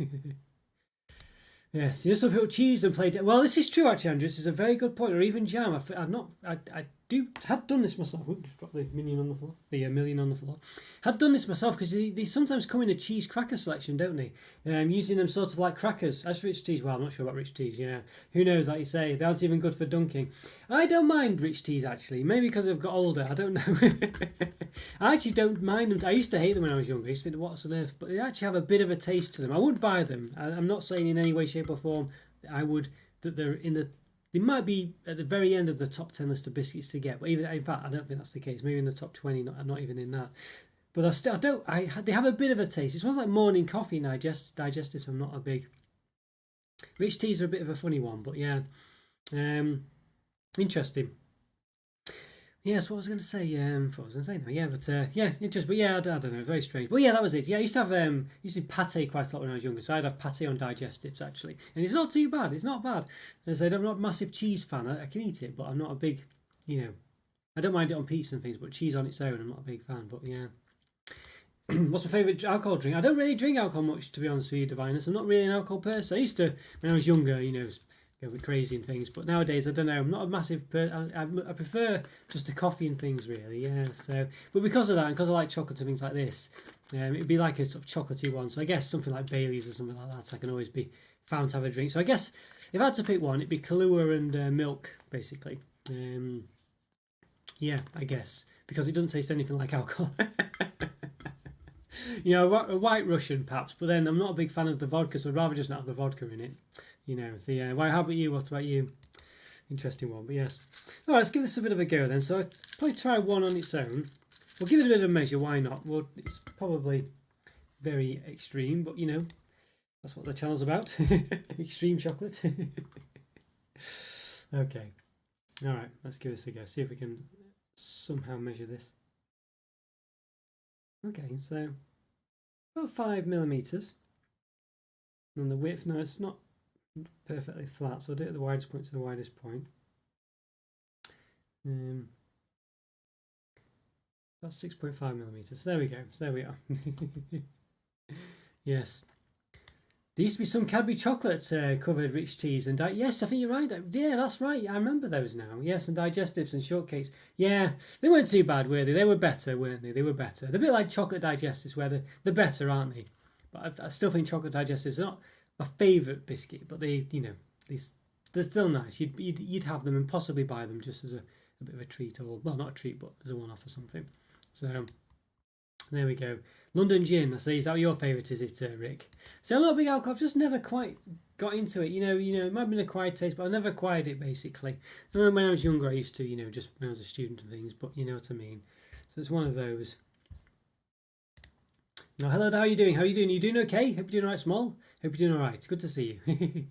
Yes, you know, some people cheese and play. Well, this is true actually, Andrew. This is a very good point. Or even jam. I had done this myself. Oops, just dropped the minion on the floor. The million on the floor. Had done this myself because they sometimes come in a cheese cracker selection, don't they? Using them sort of like crackers. As for rich teas, well, I'm not sure about rich teas. Yeah, who knows? Like you say, they aren't even good for dunking. I don't mind rich teas actually. Maybe because I've got older. I don't know. I actually don't mind them. I used to hate them when I was younger. I used to think, what's on earth? But they actually have a bit of a taste to them. I would buy them. I'm not saying in any way, shape, or form that they're in the. They might be at the very end of the top 10 list of biscuits to get, but even in fact, I don't think that's the case. Maybe in the top 20, not even in that. But they have a bit of a taste. It smells like morning coffee and digestives. I'm not a big Rich teas are a bit of a funny one, but yeah, interesting. Yes, what was I going to say? What was I going to say now? Yeah, but yeah, interesting. But yeah, I don't know, very strange. But yeah, that was it. Yeah, I used to have used to do pate quite a lot when I was younger, so I'd have pate on digestives actually, and it's not too bad. It's not bad. As I said, I'm not a massive cheese fan. I can eat it, but I'm not a big, you know, I don't mind it on pizza and things, but cheese on its own, I'm not a big fan. But yeah. What's my favourite alcohol drink? I don't really drink alcohol much, to be honest with you, Divinus. I'm not really an alcohol person. I used to, when I was younger, you know, go a bit crazy and things. But nowadays, I don't know. I'm not a massive. I prefer just the coffee and things, really. Yeah. So, but because of that, and because I like chocolate and things like this, it'd be like a sort of chocolatey one. So I guess something like Bailey's or something like that. I can always be found to have a drink. So I guess if I had to pick one, it'd be Kahlua and milk, basically. Yeah, I guess because it doesn't taste anything like alcohol. You know, a white Russian perhaps, but then I'm not a big fan of the vodka, so I'd rather just not have the vodka in it. You know, so yeah. Why? How about you? What about you? Interesting one, but yes. All right, let's give this a bit of a go then. So I'll probably try one on its own. We'll give it a bit of a measure. Why not? Well, it's probably very extreme, but you know, that's what the channel's about. Extreme chocolate. Okay. All right, let's give this a go. See if we can somehow measure this. Okay, so about 5 millimeters. And the width, no, it's not perfectly flat, so I'll do it at the widest point to the widest point. About 6.5 millimeters. There we go. So there we are. Yes. There used to be some Cadbury chocolate covered rich teas and yes, I think you're right. Yeah, that's right. I remember those now. Yes, and digestives and shortcakes. Yeah, they weren't too bad, were they? They were better, weren't they? They were better. They're a bit like chocolate digestives, where they're better, aren't they? But I still think chocolate digestives are not my favourite biscuit, but they, you know, they're still nice. You'd have them and possibly buy them just as a bit of a treat, or well, not a treat, but as a one-off or something. So there we go. London Gin, I say, is that your favourite, is it, Rick? So I'm not a big alcohol, I've just never quite got into it. You know, it might have been a quiet taste, but I never acquired it, basically. I remember when I was younger, I used to, you know, just when I was a student and things, but you know what I mean. So it's one of those. Now, hello, how are you doing? How are you doing? Are you doing okay? Hope you're doing all right, Small. Hope you're doing all right. It's good to see you.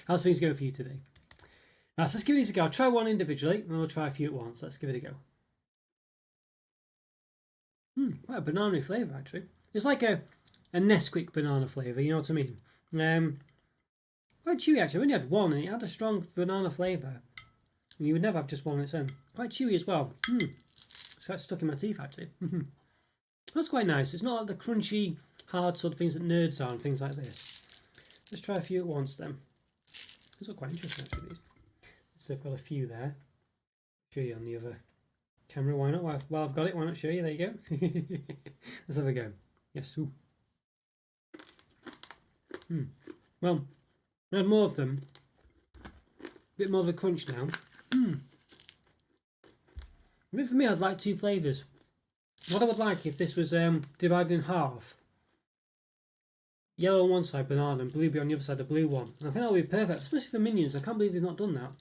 How's things going for you today? Right, so let's give these a go. I'll try one individually, and we'll try a few at once. Let's give it a go. Quite a banana flavour, actually. It's like a Nesquik banana flavour, you know what I mean? Quite chewy, actually. I only had one, and it had a strong banana flavour. And you would never have just one on its own. Quite chewy as well. It's quite stuck in my teeth, actually. That's quite nice. It's not like the crunchy, hard sort of things that nerds are and things like this. Let's try a few at once, then. These look quite interesting, actually, these. So I've got a few there. Show you on the other camera, why not? While I've got it, why not show you? There you go. Let's have a go. Yes. Ooh. Well, I had more of them. A bit more of a crunch now. I mean, for me, I'd like two flavours. What I would like if this was divided in half. Yellow on one side, banana, and blueberry on the other side, the blue one. And I think that would be perfect, especially for Minions. I can't believe they've not done that.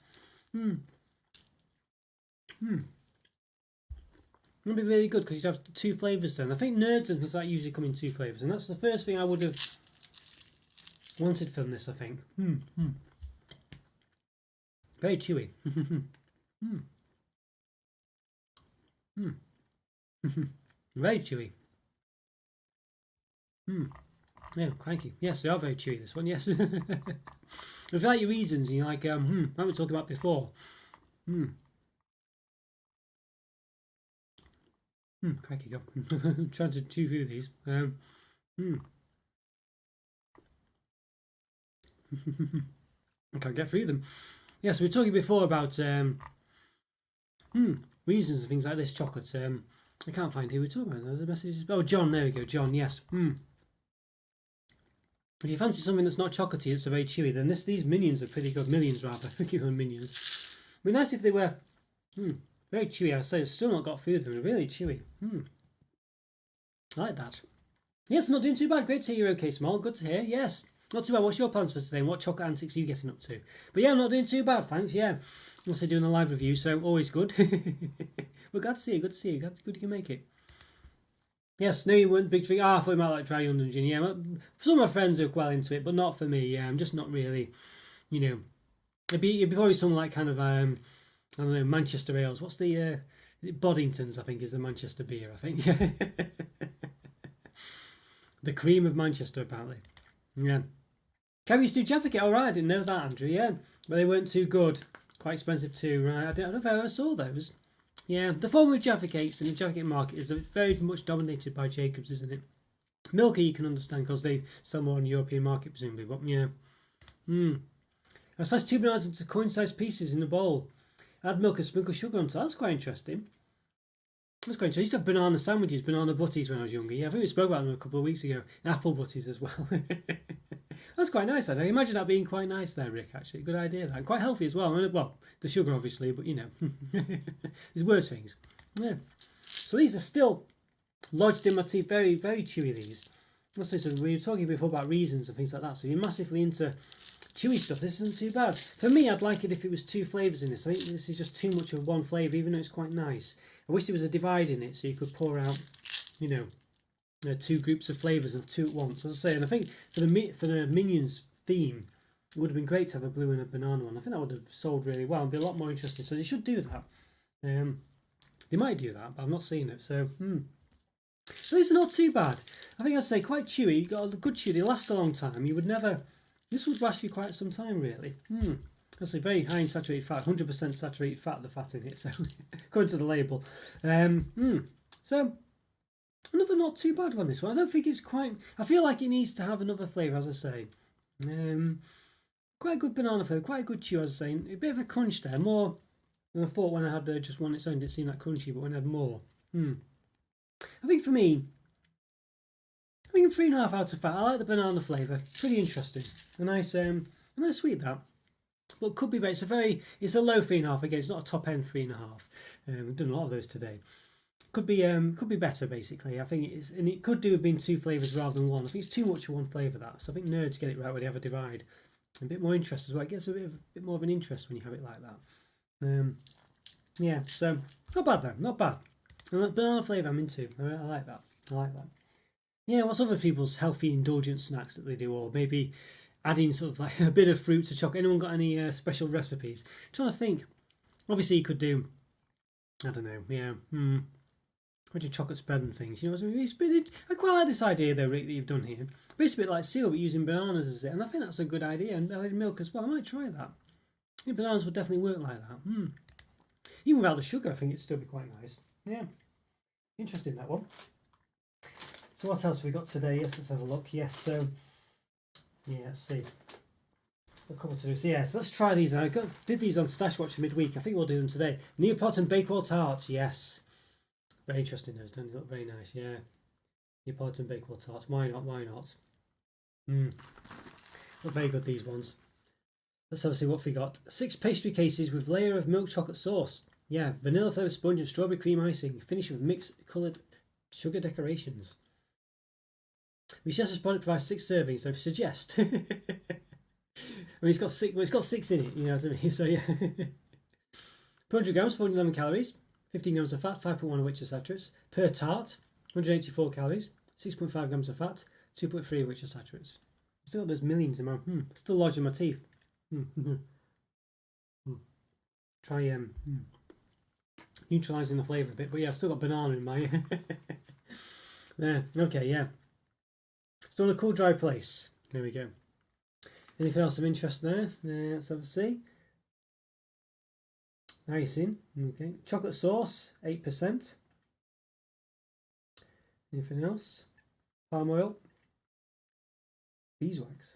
It'd be really good because you'd have two flavours then. I think nerds and things like that usually come in two flavours, and that's the first thing I would have wanted from this, I think. Very chewy. Very chewy. Yeah, cranky. Yes, they are very chewy, this one, yes. If you like your reasons and you're like, what we were talking about before. Cranky go. I'm trying to chew through these. I can't get through them. Yes, we were talking before about reasons and things like this, chocolates. I can't find who we're talking about. There's a message. Oh, John, there we go. John, yes. If you fancy something that's not chocolatey, it's very chewy, then these Minions are pretty good. Millions, rather. I keep on Minions. It'd be nice if they were very chewy. I say it's still not got food. They're really chewy. I like that. Yes, not doing too bad. Great to hear you're okay, Small. Good to hear. Yes. Not too bad. What's your plans for today and what chocolate antics are you getting up to? But yeah, I'm not doing too bad, thanks. Yeah. I'm also doing a live review, so always good. We're glad to see you. Good to see you. Good you can make it. Yes, no, you weren't big drink. I thought you might like dry London gin. Yeah, some of my friends are well into it, but not for me. Yeah, I'm just not really. You know, it'd be probably something like kind of I don't know, Manchester ales. What's the Boddingtons? I think is the Manchester beer. I think the cream of Manchester apparently. Yeah. Carry stew Jaffa. All right, I didn't know that, Andrew. Yeah, but they weren't too good. Quite expensive too, right? I don't know if I ever saw those. Yeah, the form with Jaffa cakes in the Jaffa cake market is very much dominated by Jacobs, isn't it? Milky you can understand because they sell more on the European market, presumably. But yeah, I sliced 2 bananas into coin-sized pieces in a bowl. Add milk and sprinkle sugar on top. That's quite interesting. That's quite interesting. I used to have banana sandwiches, banana butties when I was younger. Yeah, I think we spoke about them a couple of weeks ago. Apple butties as well. That's quite nice. I imagine that being quite nice there, Rick. Actually, good idea. That and quite healthy as well. I mean, well, the sugar obviously, but you know, there's worse things. Yeah. So these are still lodged in my teeth. Very, very chewy. These. Let's say so. We were talking before about reasons and things like that. So you're massively into chewy stuff. This isn't too bad. For me, I'd like it if it was 2 flavours in this. I think this is just too much of one flavour, even though it's quite nice. I wish there was a divide in it so you could pour out, you know, 2 groups of flavours of 2 at once. As I say, and I think for the Minions theme, it would have been great to have a blue and a banana one. I think that would have sold really well and be a lot more interesting. So they should do that. They might do that, but I'm not seeing it. So, so these are not too bad. I think I'd say quite chewy. You got a good chew. They last a long time. You would never. This would last you quite some time, really. That's a very high in saturated fat, 100% saturated fat. The fat in it, so according to the label. So another not too bad one. This one. I don't think it's quite. I feel like it needs to have another flavour, as I say. Quite a good banana flavour, quite a good chew, as I say. A bit of a crunch there, more than I thought when I had just one its own. It didn't seem that crunchy, but when I had more, I think for me, I think 3.5 out of 5. I like the banana flavour. Pretty interesting. A nice sweet that. But could be better. It's a low 3.5 again. It's not a top end 3.5. We've done a lot of those today. Could be better basically. I think it is, and it could do have been 2 flavours rather than 1. I think it's too much of one flavour that. So I think nerds get it right when they have a divide. A bit more interest as well. It gets a bit more of an interest when you have it like that. Yeah. So not bad though. Not bad. And that banana flavour I'm into. I like that. I like that. Yeah. What's other people's healthy indulgent snacks that they do, or maybe adding sort of like a bit of fruit to chocolate? Anyone got any special recipes? I'm trying to think. Obviously, you could do. I don't know. Yeah. With your chocolate spread and things, you know what I mean? I quite like this idea though, Rick, that you've done here. But it's a bit like cereal, but using bananas as it, and I think that's a good idea. And added milk as well. I might try that. I think bananas would definitely work like that. Even without the sugar, I think it'd still be quite nice. Yeah, interesting that one. So what else have we got today? Yes, let's have a look. Yes, so yeah, let's see. A couple to do. So yeah, so let's try these. I did these on Stash Watch midweek. I think we'll do them today. Neopot and Bakewell tarts. Yes. Very interesting those, don't they? Look very nice, yeah. Neopot and Bakewell tarts. Why not? Why not? Look very good, these ones. Let's have a see what we got. 6 pastry cases with layer of milk chocolate sauce. Yeah, vanilla flavoured sponge and strawberry cream icing. Finished with mixed coloured sugar decorations. We suggest this product provides 6 servings, so suggest. I mean, it's got 6. Well, it's got 6 in it, you know what I mean? So yeah. 200 grams, 411 calories. 15 grams of fat, 5.1 of which are saturates. Per tart, 184 calories, 6.5 grams of fat, 2.3 of which are saturates. Still got those millions in my still lodged in my teeth. Try neutralising the flavour a bit, but yeah, I've still got banana in my there. Okay, yeah. Still in a cool, dry place. There we go. Anything else of interest there? Let's have a see. Icing, okay. Chocolate sauce, 8%. Anything else? Palm oil. Beeswax.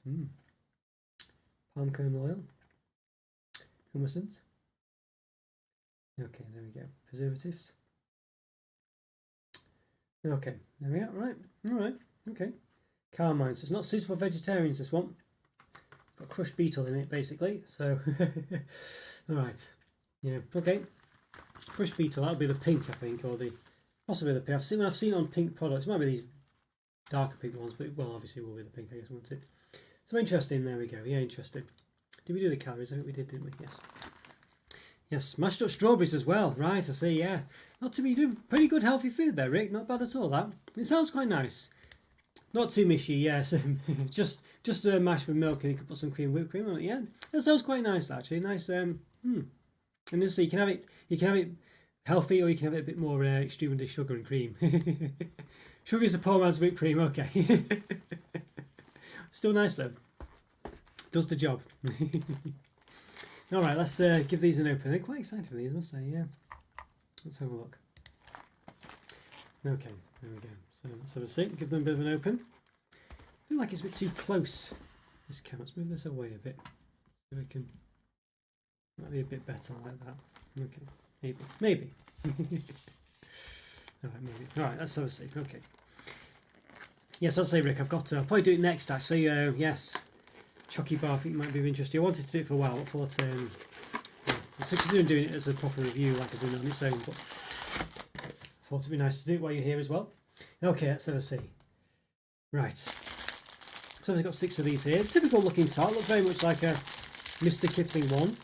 Palm kernel oil. Hummusins. Okay, there we go. Preservatives. Okay, there we are. Right. Alright. Okay. Carmine. So it's not suitable for vegetarians, this one. It's got crushed beetle in it, basically. So, alright. Yeah, okay. Crushed beetle, that'll be the pink, I think, or possibly the pink. I've seen on pink products, it might be these darker pink ones, but well, obviously it will be the pink, I guess, won't it? So interesting, there we go. Yeah, interesting. Did we do the calories? I think we did, didn't we? Yes. Yes, mashed up strawberries as well. Right, I see. Yeah, not to be doing pretty good healthy food there, Rick. Not bad at all. That it sounds quite nice. Not too mushy. Yes, just mashed with milk, and you can put some whipped cream on it. Yeah, that sounds quite nice actually. Nice. And just so you can have it. You can have it healthy, or you can have it a bit more extreme with sugar and cream. Sugar is a poor man's whipped cream. Okay. Still nice though. Does the job. All right, let's give these an open. I'm quite excited for these, I must say. Yeah. Let's have a look. Okay, there we go. So let's have a seat. Give them a bit of an open. I feel like it's a bit too close. This camera. Let's move this away a bit. So we can. Might be a bit better like that. Okay, maybe. All right, maybe. All right, let's have a seat. Okay. Yes, I'll say, Rick. I'll probably do it next. Actually, yes. Chocky bar, I think might be of interest. I wanted to do it for a while, but thought I was considering doing it as a proper review, like as on its own, but I thought it'd be nice to do it while you're here as well. Okay, let's have a see. Right. So I've got 6 of these here. Typical looking tart, looks very much like a Mr. Kipling one.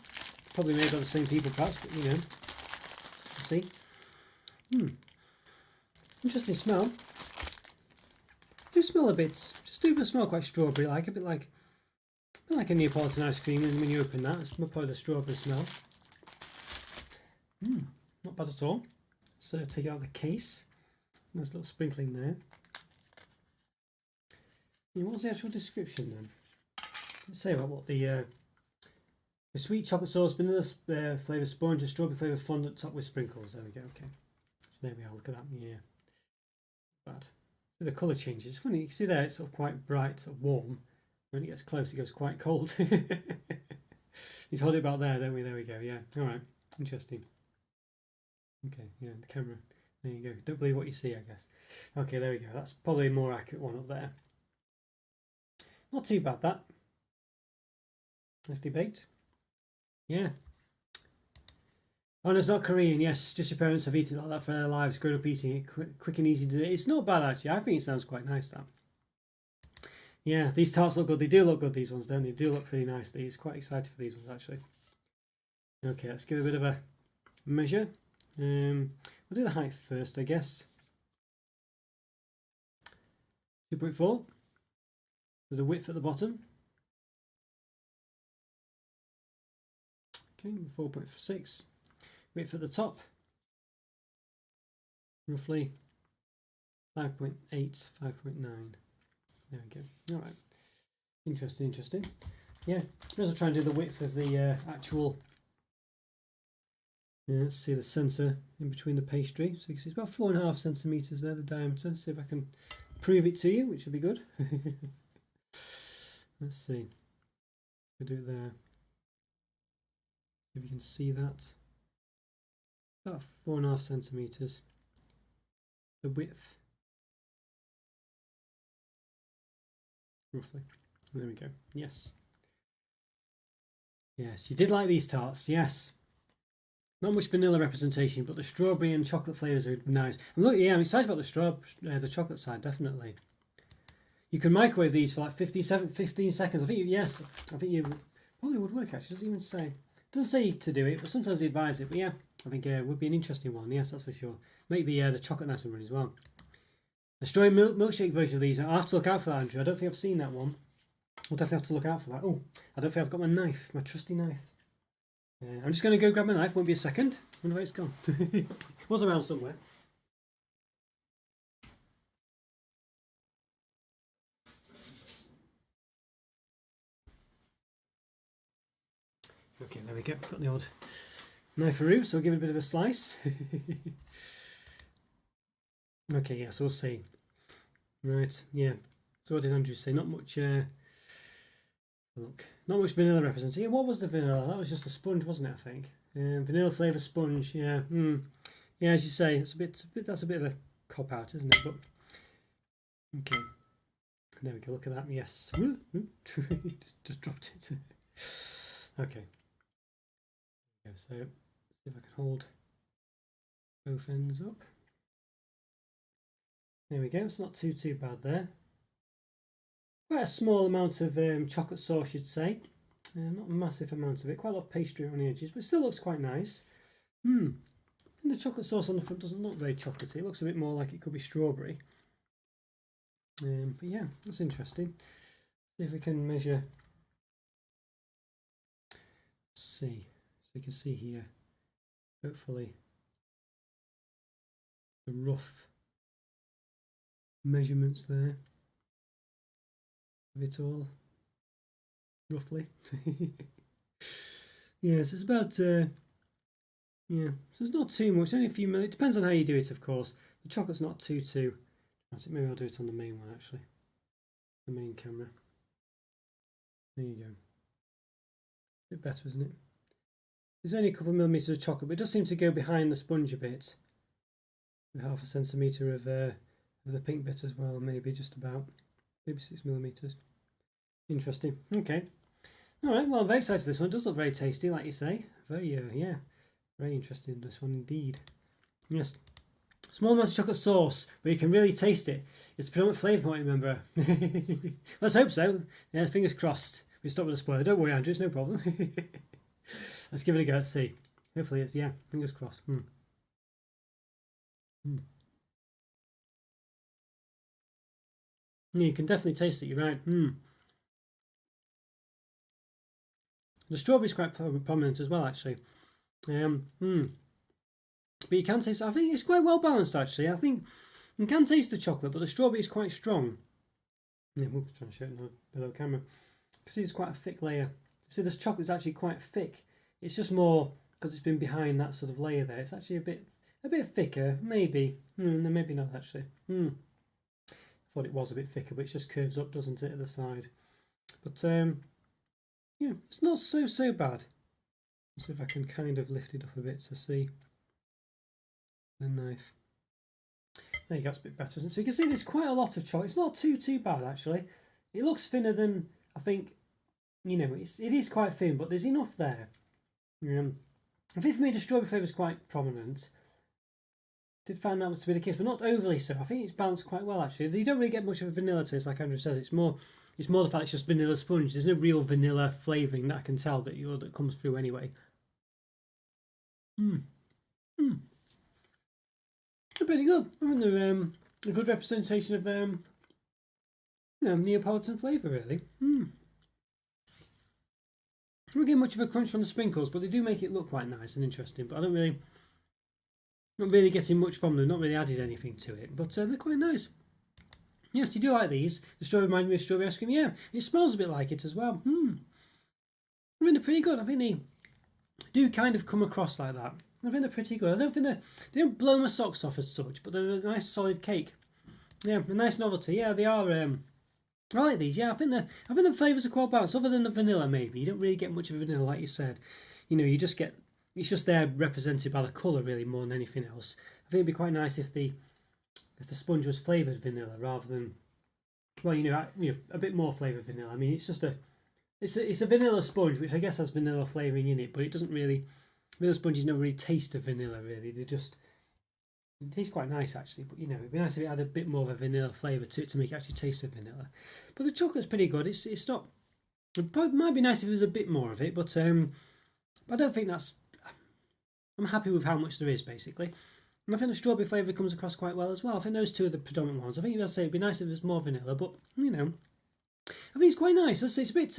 Probably made by the same people perhaps, but you know. Let's see. Interesting smell. Do smell a bit, just do smell quite strawberry like, a bit like a Neapolitan ice cream, and when you open that, it's probably the strawberry smell. Not bad at all. So take it out of the case. Nice little sprinkling there. What was the actual description then? Let's say about what the sweet chocolate sauce, vanilla flavour sponge, and strawberry flavour fondant topped with sprinkles. There we go. Okay. So there we are. Look at that. Yeah. Bad. So the colour changes. It's funny. You can see there it's sort of quite bright, sort of warm. When it gets close, it goes quite cold. He's holding it about there, don't we? There we go. Yeah. All right. Interesting. Okay. Yeah. The camera. There you go. Don't believe what you see, I guess. Okay. There we go. That's probably a more accurate one up there. Not too bad, that. Nicely baked. Yeah. Oh, and it's not Korean. Yes, just your parents have eaten like that for their lives. Grown up eating it, quick and easy to do. It's not bad actually. I think it sounds quite nice. That. Yeah, these tarts look good. They do look good. These ones, don't they? They do look pretty nice. These quite excited for these ones actually. Okay, let's give a bit of a measure. We'll do the height first, I guess. 2.4 with the width at the bottom. Okay, 4.6. Width at the top. Roughly 5.8, 5.9. There we go. All right. Interesting, interesting. Yeah, let's try and do the width of the actual. Yeah, let's see the centre in between the pastry. So you can see it's about 4.5 centimetres there, the diameter. See if I can prove it to you, which would be good. Let's see. We'll do it there. If you can see that. About 4.5 centimetres. The width. Roughly. There we go. Yes. Yes, you did like these tarts. Yes. Not much vanilla representation, but the strawberry and chocolate flavours are nice. And look, yeah, I'm excited about the chocolate side, definitely. You can microwave these for like 15 seconds. I think you probably would work actually. It doesn't even say. It doesn't say to do it, but sometimes they advise it. But yeah, I think it would be an interesting one. Yes, that's for sure. Make the chocolate nice and runny as well. A strawberry milkshake version of these. I'll have to look out for that, Andrew. I don't think I've seen that one. I'll definitely have to look out for that. Oh, I don't think I've got my knife, my trusty knife. I'm just going to go grab my knife. Won't be a second. I wonder where it's gone. It was around somewhere. Okay, there we go. Got the odd knife-a-roo, so we'll give it a bit of a slice. Okay, yeah, so we'll see. Right, yeah. So what did Andrew say? Not much. Look, not much vanilla representation. Yeah, what was the vanilla? That was just a sponge, wasn't it? I think. Vanilla flavour sponge. Yeah. Yeah, as you say, it's that's a bit of a cop out, isn't it? But okay. There we go. Look at that. Yes. just dropped it. Okay. So see if I can hold both ends up. There we go. It's not too bad there. Quite a small amount of chocolate sauce, you'd say. Not a massive amount of it, quite a lot of pastry on the edges, but it still looks quite nice. And the chocolate sauce on the front doesn't look very chocolatey. It looks a bit more like it could be strawberry. But yeah, that's interesting. See if we can measure. Let's see. So you can see here, hopefully, the rough measurements there of it all, roughly. Yeah, so it's about yeah, so it's not too much, only a few minutes. It depends on how you do it, of course. The chocolate's not too I think maybe I'll do it on the main one, actually, the main camera. There you go. A bit better, isn't it? There's only a couple of millimeters of chocolate, but it does seem to go behind the sponge a bit. Half a centimetre of the pink bit as well, maybe just about, maybe 6 millimeters. Interesting. Okay. All right. Well, I'm very excited for this one. It does look very tasty, like you say. Very, yeah, very interesting. This one indeed. Yes. Small amount of chocolate sauce, but you can really taste it. It's the predominant flavour, I remember. Let's hope so. Yeah, fingers crossed. We stop with the spoiler. Don't worry, Andrew. It's no problem. Let's give it a go. Let's see. Hopefully, it's yeah. Fingers crossed. You can definitely taste it. You're right. The strawberry's quite prominent as well, actually. But you can taste. I think it's quite well balanced, actually. I think you can taste the chocolate, but the strawberry is quite strong. Yeah, I'm trying to show it below camera. Because it's quite a thick layer. See, this chocolate's actually quite thick. It's just more because it's been behind that sort of layer there. It's actually a bit thicker, maybe. No, maybe not actually. I thought it was a bit thicker, but it just curves up, doesn't it, at the side? But yeah, it's not so bad. Let's see if I can kind of lift it up a bit to see the knife. There you go, it's a bit better, isn't it? So you can see there's quite a lot of chocolate. It's not too bad actually. It looks thinner than I think. You know, it is quite thin, but there's enough there. I think for me the strawberry flavour is quite prominent. Did find that was to be the case, but not overly so. I think it's balanced quite well actually. You don't really get much of a vanilla taste, like Andrew says. It's more the fact it's just vanilla sponge. There's no real vanilla flavouring that I can tell that comes through anyway. They're pretty good. I think they're a good representation of Neapolitan flavour, really. I don't get much of a crunch from the sprinkles, but they do make it look quite nice and interesting. But I not really getting much from them. Not really added anything to it, but they're quite nice. Yes, you do like these. The strawberry reminds me of strawberry ice cream. Yeah, it smells a bit like it as well. I mean, they're pretty good. I think they do kind of come across like that. I think they're pretty good. I don't think they don't blow my socks off as such, but they're a nice solid cake. Yeah, a nice novelty. Yeah, they are. I like these. Yeah, I think the flavours are quite balanced. Other than the vanilla, maybe you don't really get much of a vanilla, like you said. You know, you just get it's just there represented by the colour really more than anything else. I think it'd be quite nice if the sponge was flavoured vanilla rather than, well, a bit more flavoured vanilla. I mean, it's just it's a vanilla sponge, which I guess has vanilla flavouring in it, but it doesn't really. Vanilla sponges never really taste of vanilla, really. It tastes quite nice, actually. But, it'd be nice if it had a bit more of a vanilla flavour to it to make it actually taste of vanilla. But the chocolate's pretty good. It's not... It might be nice if there's a bit more of it, but I don't think that's... I'm happy with how much there is, basically. And I think the strawberry flavour comes across quite well as well. I think those two are the predominant ones. I think, as I say, it'd be nice if there's more vanilla, but, I think it's quite nice. It's a bit...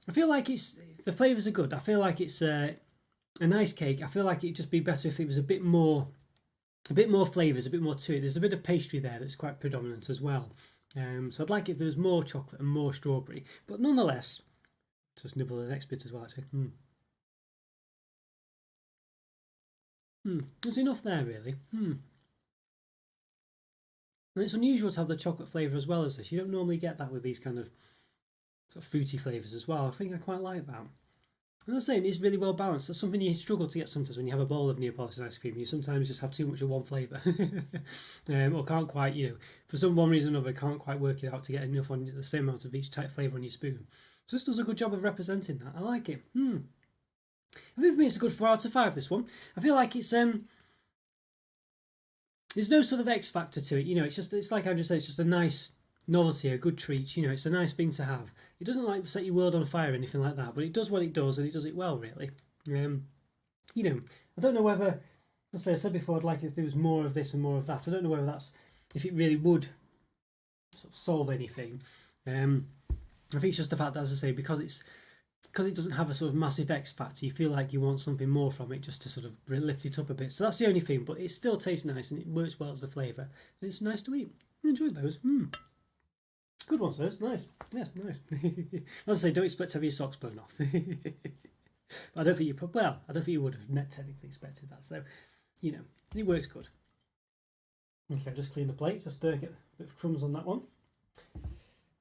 I feel like the flavours are good. I feel like it's a nice cake. I feel like it'd just be better if it was a bit more flavours, a bit more to it. There's a bit of pastry there that's quite predominant as well. So I'd like it if there was more chocolate and more strawberry. But nonetheless, just nibble the next bit as well, actually. There's enough there, really. And it's unusual to have the chocolate flavour as well as this. You don't normally get that with these kind of sort of fruity flavours as well. I think I quite like that. And I'm saying it's really well balanced. That's something you struggle to get sometimes when you have a bowl of Neapolitan ice cream. You sometimes just have too much of one flavour, or can't quite, for one reason or another, can't quite work it out to get enough on the same amount of each type of flavour on your spoon. So this does a good job of representing that. I like it. I think for me it's a good 4 out of 5. This one. I feel like it's there's no sort of X factor to it. It's like I just said. It's just a nice novelty, a good treat. You know, it's a nice thing to have. It doesn't like set your world on fire or anything like that, but it does what it does, and it does it well, really. You know, I don't know whether, as I said before, I'd like if there was more of this and more of that. I don't know whether that's, if it really would sort of solve anything. I think it's just the fact that, as I say, because it doesn't have a sort of massive X factor, you feel like you want something more from it just to sort of lift it up a bit. So that's the only thing, but it still tastes nice and it works well as a flavour. And it's nice to eat. I enjoyed those. Good ones, those. Nice. Yes, nice. As I say, don't expect to have your socks blown off. But I don't think I don't think you would have technically expected that. So, you know, it works good. Okay, just clean the plates. Just get a bit of crumbs on that one.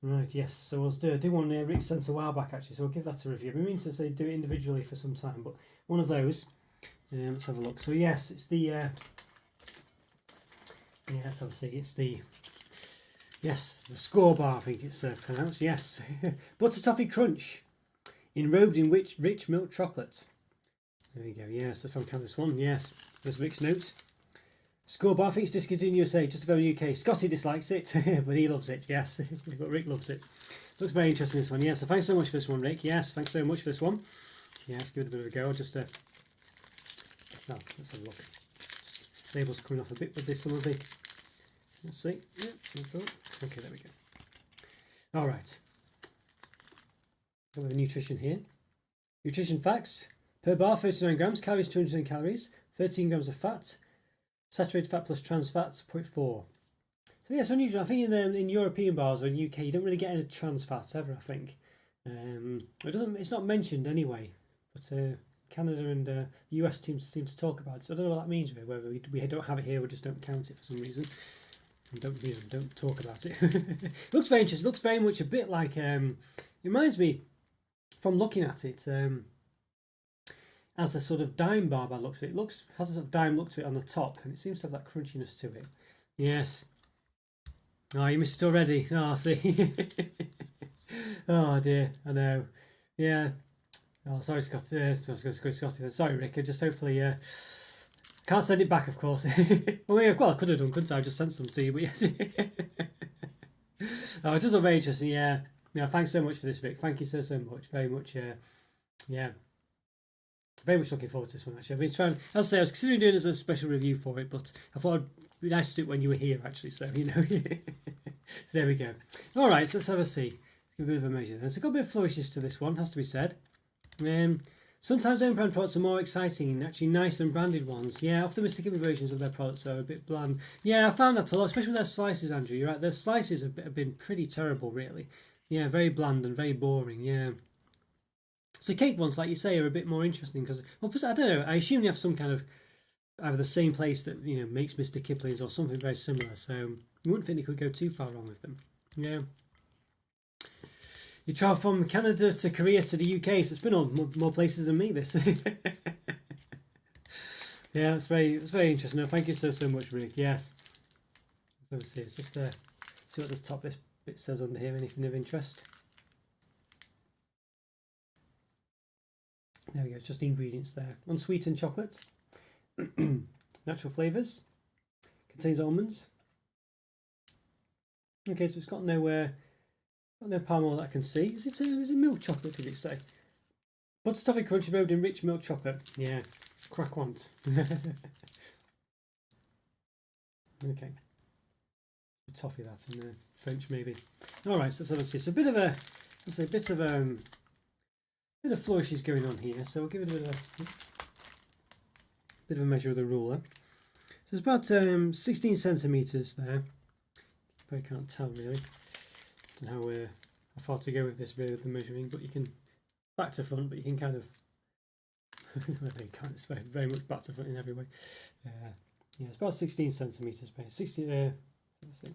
Right, yes. So we'll do one Rick sent a while back actually. So I'll give that a review. I mean to say do it individually for some time, but one of those. Let's have a look. So yes, it's the let's have a see. It's the the score bar. I think it's pronounced. Yes, butter toffee crunch, enrobed in rich milk chocolate. There you go. Yes, that's from this one. Yes, there's Rick's notes. Score bar, I think it's discontinued in USA, just about in the UK. Scotty dislikes it, but he loves it, yes. But Rick loves it. Looks very interesting, this one. Yes, so thanks so much for this one, Rick. Yes, thanks so much for this one. Yes, give it a bit of a go. Just let's have a look. Labels coming off a bit with this some of the. Let's see. Yeah, that's all. Okay, there we go. All right. Got a bit of nutrition here. Nutrition facts. Per bar, 39 grams. Calories, 210 calories. 13 grams of fat. Saturated fat plus trans fats, 0.4. So yeah, it's unusual. I think in European bars or in UK, you don't really get any trans fats ever. I think it's not mentioned anyway. But Canada and the US teams seem to talk about it. So I don't know what that means. Whether we don't have it here or just don't count it for some reason. And don't talk about it. It looks very interesting. It looks very much a bit like. It reminds me, from looking at it. As a sort of dime bar by the looks of it. Has a sort of dime look to it on the top, and it seems to have that crunchiness to it. Yes. Oh, you missed it already. Oh, see. Oh dear, I know. Yeah. Oh, sorry, Scott. Scotty. Sorry, Rick. I just hopefully can't send it back, of course. Well, I could have done, couldn't I? I just sent some to you, but yes. Oh, it does look very interesting. Yeah. Yeah. Thanks so much for this, Rick. Thank you so much. Very much. Yeah. Very much looking forward to this one actually. I've been trying, as I say, I was considering doing it as a special review for it, but I thought it'd be nice to do it when you were here actually, so you know. So there we go. Alright, so let's have a see. Let's give a bit of a measure. There's got a bit of flourishes to this one, has to be said. Sometimes own brand products are more exciting and actually nice than branded ones. Yeah, often mistaken versions of their products are a bit bland. Yeah, I found that a lot, especially with their slices, Andrew. You're right, their slices have been pretty terrible really. Yeah, very bland and very boring, yeah. So cake ones, like you say, are a bit more interesting because, well, I don't know. I assume you have some kind of either the same place that makes Mr. Kipling's or something very similar. So you wouldn't think you could go too far wrong with them. Yeah. You travel from Canada to Korea to the UK, so it's been on more places than me. This. Yeah, it's very interesting. No, thank you so much, Rick. Yes. Let's see. It's just see what this top bit says under here. Anything of interest? There we go, just the ingredients there. Unsweetened chocolate, natural flavours, contains almonds. Okay, so it's got no palm oil that I can see. Is it milk chocolate, did it say? Butter toffee crunch robed in rich milk chocolate. Yeah, crack want. Okay. Toffee that in French maybe. Alright, so let's have a see. So a bit of bit of flourishes going on here, so we'll give it a bit of a measure with a ruler. So it's about 16 centimetres there. I can't tell really. I don't know how far to go with this really with the measuring, but you can back to front, but you can kind of it's very much back to front in every way. Yeah, it's about 16 centimetres. 16. Let's see.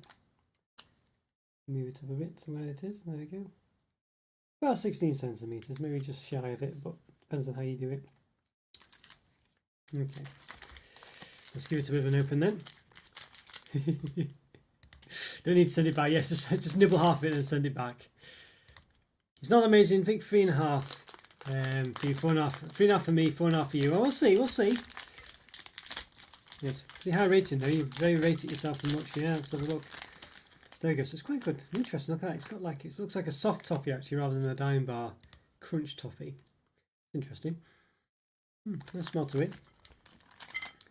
Move it up a bit to where it is. There we go. About 16 centimetres, maybe just shy of it, but depends on how you do it. Okay, let's give it a bit of an open then. Don't need to send it back. Yes, just nibble half of it and send it back. It's not amazing. I think 3.5 for you, 4.5. 3.5 for me, 4.5 for you. Oh, we'll see. Yes, pretty high rating though. You very rate it yourself and much. Yeah, let's have a look. There we go. So it's quite good. Interesting. Look at that. It's got like, it looks like a soft toffee actually, rather than a Dime Bar crunch toffee. Interesting. Nice smell to it.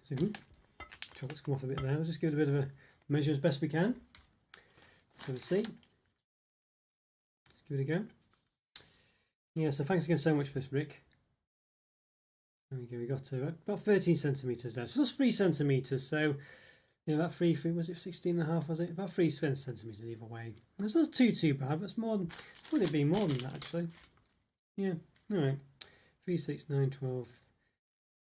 So chocolate's come off a bit there. We'll just give it a bit of a measure as best we can. So let's see. Let's give it a go. Yeah, so thanks again so much for this, Rick. There we go. We got to about 13 centimeters there. So that's 3 centimeters. So yeah, that three was it 16.5? Was it about 3 centimeters either way? It's not too bad, but it's more than. Would it be more than that actually? Yeah. All right. 3, 6, 9, 12.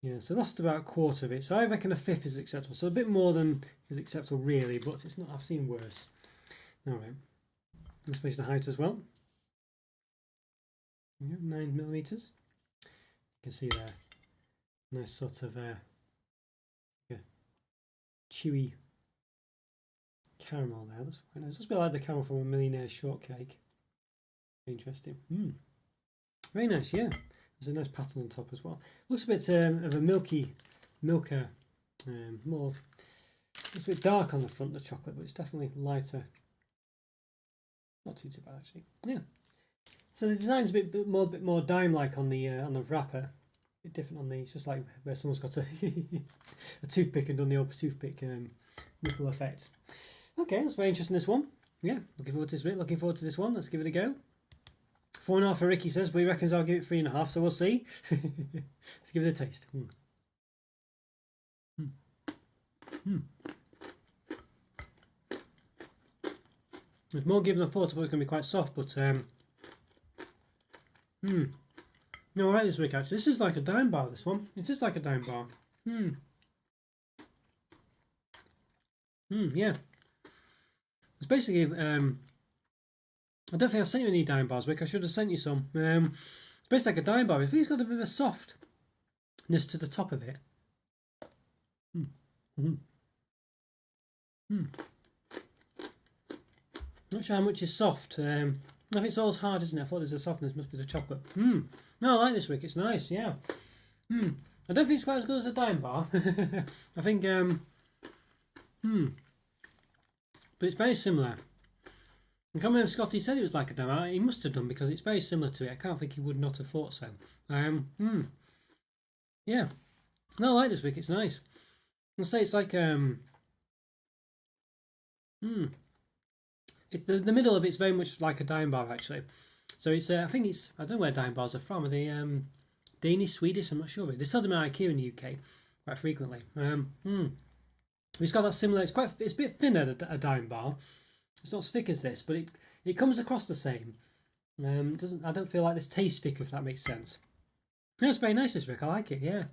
Yeah, so that's about a quarter of it. So I reckon a fifth is acceptable. So a bit more than is acceptable really, but it's not. I've seen worse. All right. Let's measure the height as well. 9 millimeters. You can see there. Nice sort of chewy caramel there. That's quite nice. It's a bit like the caramel from a Millionaire Shortcake. Interesting. Very nice, yeah. There's a nice pattern on top as well. Looks a bit of a milker. More. Looks a bit dark on the front, the chocolate, but it's definitely lighter. Not too bad actually. Yeah. So the design's a bit more dime-like on the wrapper. A bit different on the. It's just like where someone's got a toothpick and done the old toothpick nipple effect. Okay, that's very interesting. This one. Yeah, looking forward to this. Looking forward to this one. Let's give it a go. 4.5 for Ricky says, but he reckons I'll give it 3.5, so we'll see. Let's give it a taste. There's more given than I thought. I thought it was going to be quite soft, but no, I like this, Rick. Actually, this is like a Dime Bar. This one, it is like a Dime Bar. Yeah. It's basically I don't think I sent you any Dime Bars, Rick. I should have sent you some. It's basically like a Dime Bar. I think it's got a bit of a softness to the top of it. Not sure how much is soft. I think it's always hard, isn't it? I thought there's a softness. Must be the chocolate. No, I like this, Rick. It's nice. Yeah. I don't think it's quite as good as a Dime Bar. I think. But it's very similar. I can't remember if Scotty said it was like a Dime Bar. He must have done because it's very similar to it. I can't think he would not have thought so. Yeah. No, I like this, Rick. It's nice. I'll say it's like It's the middle of it's very much like a Dime Bar actually. So it's I think it's I don't know where Dime Bars are from. Are they Danish, Swedish? I'm not sure. They sell them at IKEA in the UK quite frequently. It's got that similar. It's a bit thinner than a Dime Bar. It's not as thick as this, but it comes across the same. I don't feel like this tastes thick, if that makes sense. No, it's very nice, this, Rick. I like it. Yeah.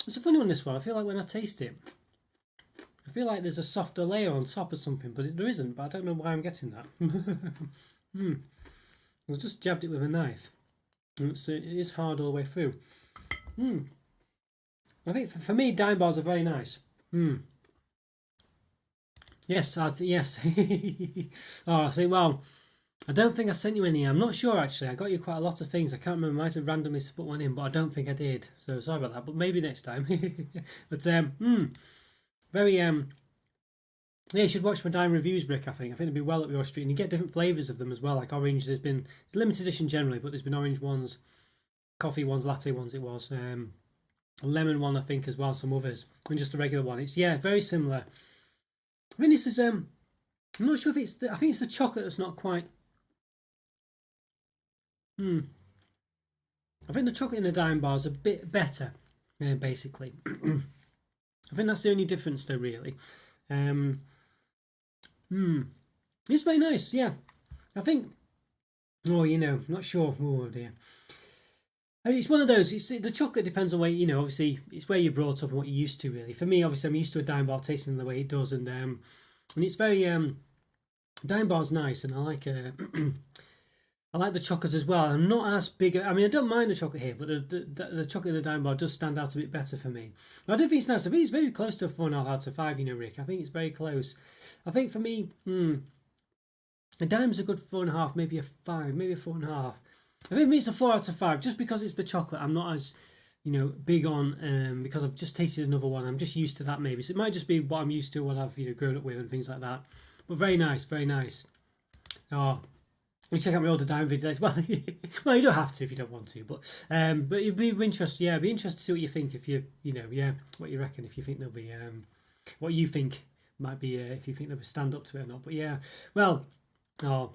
It's a funny one, this one. I feel like when I taste it, I feel like there's a softer layer on top of something, but there isn't. But I don't know why I'm getting that. I just jabbed it with a knife. And it is hard all the way through. I think for me, Dime Bars are very nice. Yes, yes. Oh, see, well, I don't think I sent you any. I'm not sure actually. I got you quite a lot of things. I can't remember. I might have randomly put one in, but I don't think I did. So sorry about that. But maybe next time. But very yeah. You should watch my Dime reviews, Rick. I think it'd be well up your street, and you get different flavors of them as well. Like orange. There's been limited edition generally, but there's been orange ones, coffee ones, latte ones. It was a lemon one, I think, as well. Some others, and just a regular one. It's very similar. I mean, this is I'm not sure if it's I think it's the chocolate that's not quite. I think the chocolate in the Dime Bar is a bit better, basically. I think that's the only difference, though, really. It's very nice, yeah. I think. Oh, not sure. Oh dear. I mean, it's one of those. The chocolate depends on where obviously it's where you're brought up and what you're used to. Really, for me, obviously, I'm used to a Dime Bar tasting the way it does, and it's very Dime Bar's nice, and I like I like the chocolate as well. I'm not as big. I mean, I don't mind the chocolate here, but the chocolate in the Dime Bar does stand out a bit better for me. I do think it's nice. I think it's very close to a 4.5 out of 5. Rick. I think it's very close. I think for me, a Dime's a good 4.5, maybe a 5, maybe a 4.5. I think it's a 4 out of 5 just because it's the chocolate. I'm not as you know, big on because I've just tasted another one. I'm just used to that maybe. So it might just be what I'm used to, what I've, you know, grown up with and things like that. But very nice, very nice. Oh, you check out my older dime videos. Well, well, you don't have to if you don't want to, but it'd be interesting. Yeah, it'd be interesting to see what you think if you know, yeah, what you reckon if you think there'll be what you think might be if you think they'll stand up to it or not. But yeah, well, oh.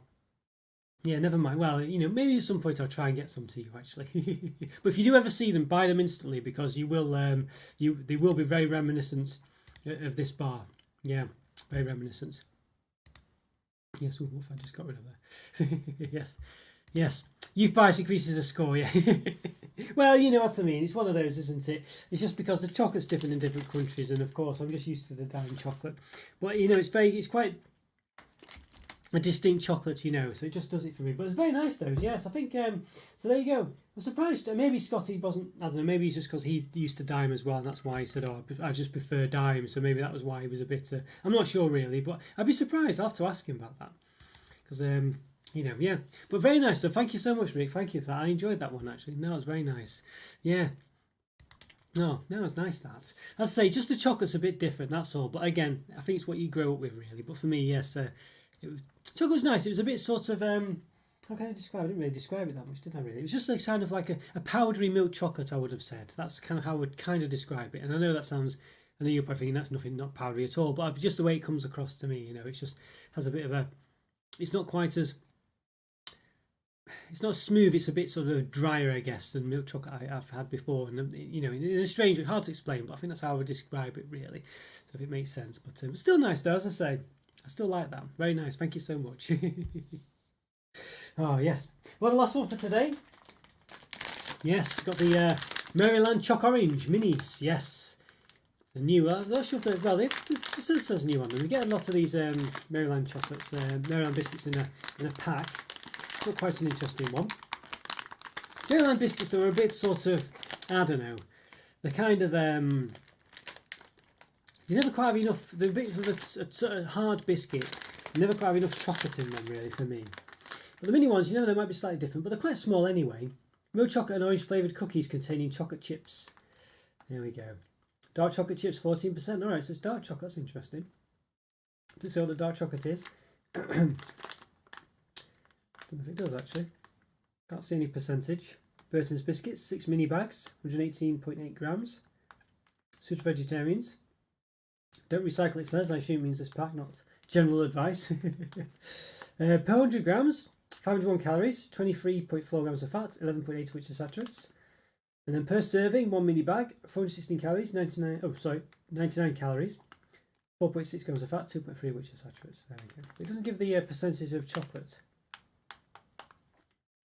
Yeah, never mind. Well, you know, maybe at some point I'll try and get some to you actually. But if you do ever see them, buy them instantly because you will. They will be very reminiscent of this bar. Yeah, very reminiscent. Yes, ooh, I just got rid of that. Yes, yes. Youth bias increases a score. Yeah. Well, you know what I mean. It's one of those, isn't it? It's just because the chocolate's different in different countries, and of course I'm just used to the dime chocolate. But you know, it's quite a distinct chocolate, you know, so it just does it for me. But it's very nice, those. Yes, I think so. There you go. I'm surprised. Maybe Scotty wasn't. I don't know. Maybe it's just because he used to dime as well, and that's why he said, "Oh, I just prefer dime." So maybe that was why he was a bit. I'm not sure really, but I'd be surprised. I'll have to ask him about that because you know, yeah. But very nice. So thank you so much, Rick. Thank you for that. I enjoyed that one actually. No, it was very nice. Yeah. No, it's nice that. As I say, just the chocolate's a bit different. That's all. But again, I think it's what you grow up with, really. But for me, yes, it was. Chocolate was nice. It was a bit sort of how can I describe it? I didn't really describe it that much, did I really? It was just like kind of like a powdery milk chocolate, I would have said. That's kind of how I would kind of describe it. And I know that sounds, I know you're probably thinking that's nothing, not powdery at all, but just the way it comes across to me, you know, it just has a bit of a, it's not quite as, it's not smooth, it's a bit sort of drier, I guess, than milk chocolate I've had before. And, you know, it's strange, it's hard to explain, but I think that's how I would describe it, really. So if it makes sense. But still nice, though, as I say. I still like that. Very nice. Thank you so much. Oh, yes. Well, the last one for today. Yes, got the Maryland Choc Orange Minis. Yes. The new, I'm not sure if they're, well, this says new on them. We get a lot of these Maryland chocolates, Maryland biscuits in a pack. Not quite an interesting one. Maryland biscuits, they were a bit sort of, I don't know, they're kind of, you never quite have enough, the bits of the sort of hard biscuits, you never quite have enough chocolate in them really for me. But the mini ones, you know, they might be slightly different, but they're quite small anyway. Milk chocolate and orange flavoured cookies containing chocolate chips. There we go. Dark chocolate chips, 14%. Alright, so it's dark chocolate, that's interesting. Doesn't say what the dark chocolate is. Don't know if it does actually. Can't see any percentage. Burton's biscuits, 6 mini bags, 118.8 grams. Suits vegetarians. Don't recycle, it says. I assume it means this pack, not general advice. Per 100 grams, 501 calories, 23.4 grams of fat, 11.8 of which are saturates. And then per serving, 1 mini bag, 416 calories, 99 calories, 4.6 grams of fat, 2.3 of which are saturates. There we go. It doesn't give the percentage of chocolate.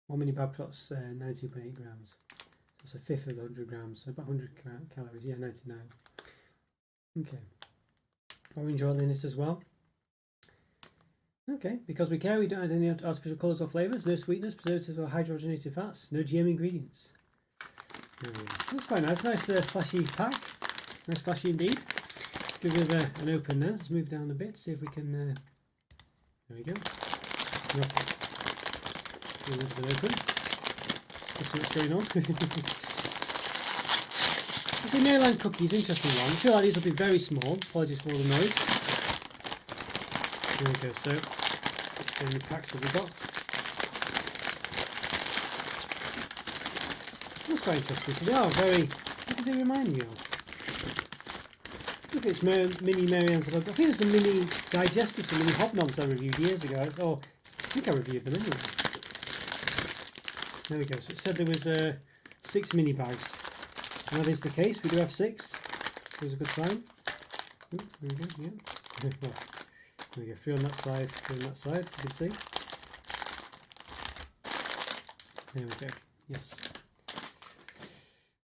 1 mini bag plus 19.8 grams. So it's a fifth of the 100 grams, so about 100 calories, yeah, 99. Okay. Orange oil in it as well. Okay, because we care, we don't add any artificial colours or flavours, no sweeteners, preservatives or hydrogenated fats, no GM ingredients. That's quite nice, nice flashy pack, nice flashy indeed. Let's give it an open then, let's move down a bit, see if we can, there we go. Give it an open, just see what's going on. It's a Maryland cookies, interesting one. I feel like these will be very small. Apologies for all the noise. There we go. So, let's see how many packs have we got. That's quite interesting. So they are very. What do they remind me of? Look, it's mini Maryland's. I think it's a mini digestives, the mini hobnobs I reviewed years ago. Oh, I think I reviewed them anyway. There we go. So it said there was 6 mini bags. And that is the case. We do have 6. There's a good sign. Ooh, there we go. Yeah. There we go. 3 on that side. 3 on that side. You can see. There we go. Yes.